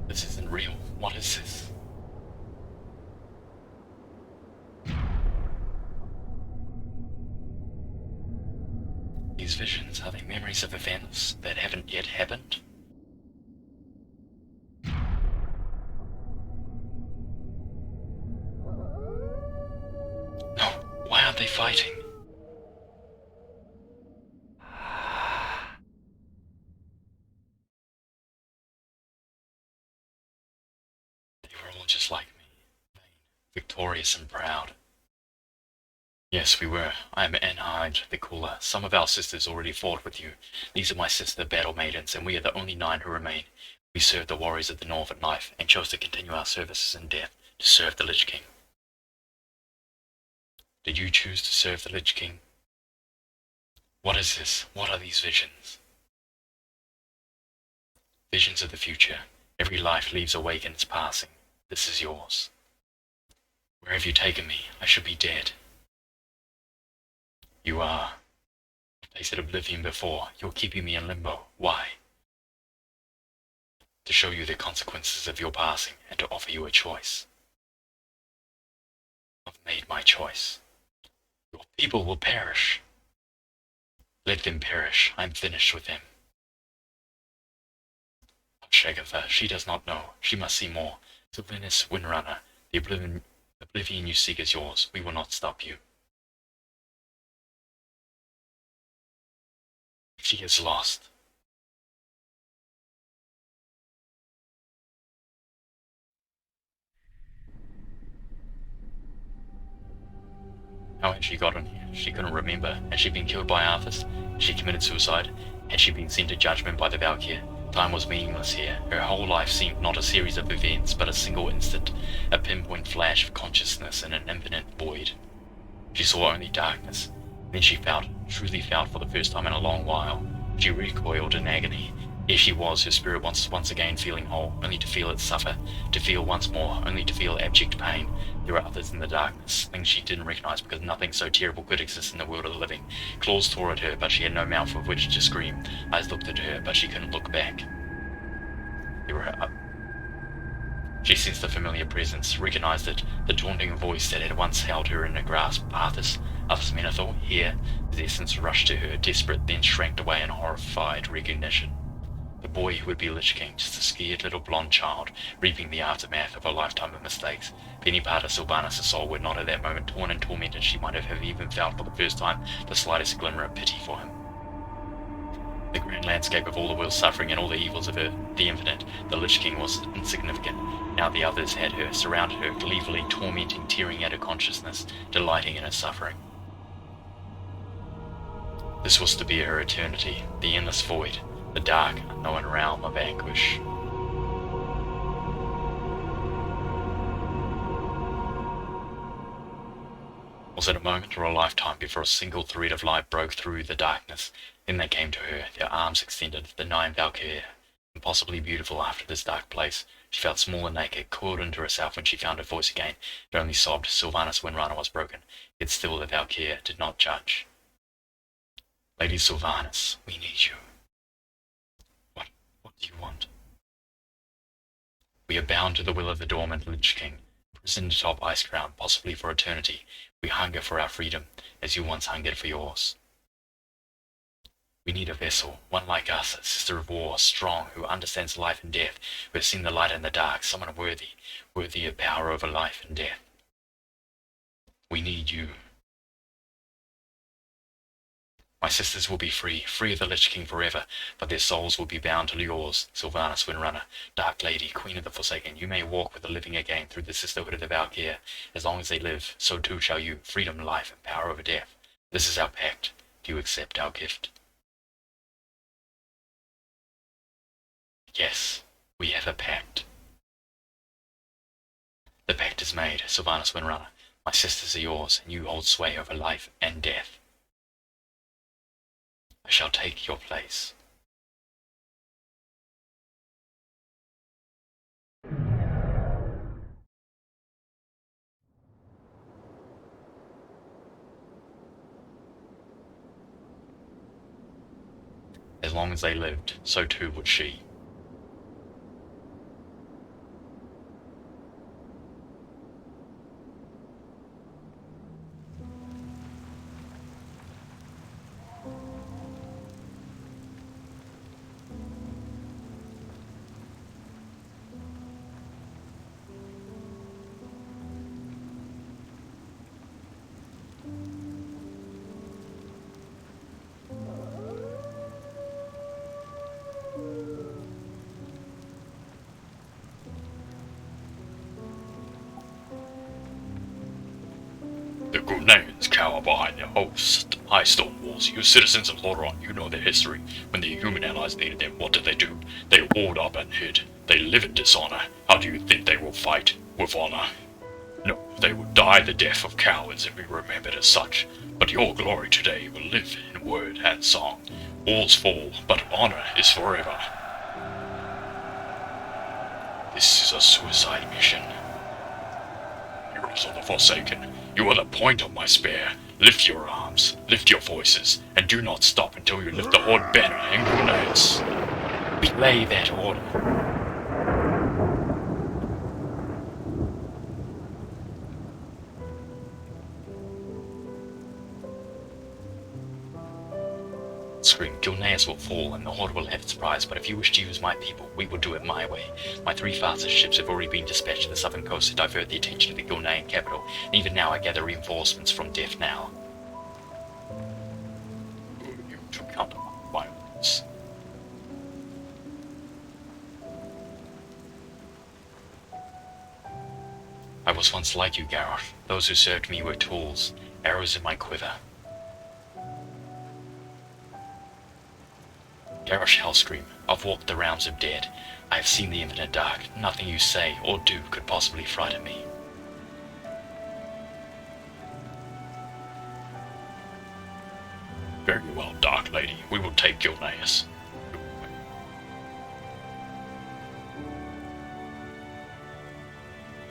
This isn't real. What is this? These visions, are they memories of events that haven't yet happened? No, why aren't they fighting? Just like me, vain, victorious and proud. Yes, we were. I am Enhide, the Cooler. Some of our sisters already fought with you. These are my sister battle maidens, and we are the only 9 who remain. We served the warriors of the North at knife, and chose to continue our services in death, to serve the Lich King. Did you choose to serve the Lich King? What is this? What are these visions? Visions of the future. Every life leaves a wake in its passing. This is yours. Where have you taken me? I should be dead. You are. I've tasted oblivion before. You're keeping me in limbo. Why? To show you the consequences of your passing, and to offer you a choice. I've made my choice. Your people will perish. Let them perish. I'm finished with them. Shagatha, she does not know. She must see more. Sylvanas Windrunner, the oblivion you seek is yours. We will not stop you. She is lost. How had she gotten here? She couldn't remember. Had she been killed by Arthas? Had she committed suicide? Had she been sent to judgment by the Valkyr? Time was meaningless here. Her whole life seemed not a series of events, but a single instant, a pinpoint flash of consciousness in an infinite void. She saw only darkness. Then she felt, truly felt for the first time in a long while. She recoiled in agony. Here she was, her spirit once again feeling whole, only to feel it suffer, to feel once more, only to feel abject pain. There were others in the darkness, things she didn't recognize because nothing so terrible could exist in the world of the living. Claws tore at her, but she had no mouth with which to scream. Eyes looked at her, but she couldn't look back. She sensed a familiar presence, recognized it, the taunting voice that had once held her in a grasp. Arthas Menethor, here. The essence rushed to her, desperate, then shrank away in horrified recognition. The boy who would be Lich King, just a scared little blonde child, reaping the aftermath of a lifetime of mistakes. If any part of Sylvanas' soul were not at that moment torn and tormented, she might have even felt for the first time the slightest glimmer of pity for him. The grand landscape of all the world's suffering and all the evils of the Infinite, the Lich King was insignificant. Now the others had her, surrounded her, gleefully tormenting, tearing at her consciousness, delighting in her suffering. This was to be her eternity, the endless void, the dark, unknown realm of anguish. Was it a moment or a lifetime before a single thread of light broke through the darkness? Then they came to her, their arms extended, the nine Valkyrie, impossibly beautiful after this dark place. She felt small and naked, coiled into herself when she found her voice again. It only sobbed. Sylvanas Windrunner was broken, yet still the Valkyrie did not judge. Lady Sylvanas, we need you. What do you want? We are bound to the will of the dormant Lich King, prisoned atop Icecrown, possibly for eternity. We hunger for our freedom, as you once hungered for yours. We need a vessel, one like us, a sister of war, strong, who understands life and death, who has seen the light and the dark, someone worthy of power over life and death. We need you. My sisters will be free of the Lich King forever, but their souls will be bound to yours, Sylvanas Windrunner, Dark Lady, Queen of the Forsaken. You may walk with the living again through the sisterhood of the Valkyrie. As long as they live, so too shall you, freedom, life, and power over death. This is our pact. Do you accept our gift? Yes, we have a pact. The pact is made, Sylvanas Windrunner. My sisters are yours, and you hold sway over life and death. I shall take your place. As long as they lived, so too would she. The Grenadians cower behind their host. High stone walls. You citizens of Lordaeron, you know their history. When their human allies needed them, what did? They walled up and hid. They live in dishonor. How do you think they will fight? With honor? No, they will die the death of cowards and be remembered as such. But your glory today will live in word and song. Walls fall, but honor is forever. This is a suicide mission. Heroes of the Forsaken, you are the point of my spear. Lift your arms, lift your voices, and do not stop until you lift the Horde banner and grenades. Belay that order. Scream, Gilneas will fall and the Horde will have its prize, but if you wish to use my people, we will do it my way. My 3 fastest ships have already been dispatched to the southern coast to divert the attention of the Gilnean capital, and even now I gather reinforcements from Death now. You to counter my orders. I was once like you, Garrosh. Those who served me were tools, arrows in my quiver. Garrosh Hellscream, I've walked the realms of dead. I have seen the infinite dark. Nothing you say or do could possibly frighten me. Very well, Dark Lady. We will take Gilneas.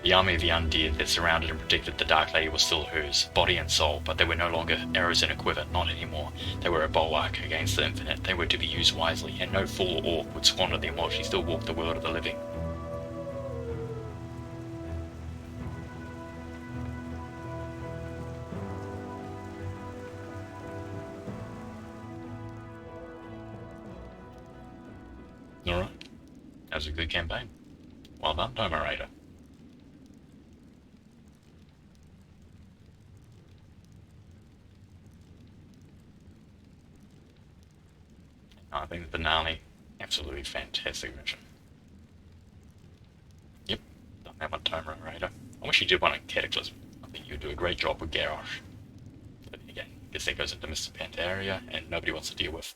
The army of the undead that surrounded and protected the Dark Lady was still hers, body and soul, but they were no longer arrows in a quiver, not anymore. They were a bulwark against the infinite. They were to be used wisely, and no fool or orc would squander them while she still walked the world of the living. Alright. That was a good campaign. Well done, tomoraider. I think the finale, absolutely fantastic mission. Yep, done that one tomoraider. I wish you did one in Cataclysm. I think you'd do a great job with Garrosh. But again, I guess that goes into Mr. Pandaria, and nobody wants to deal with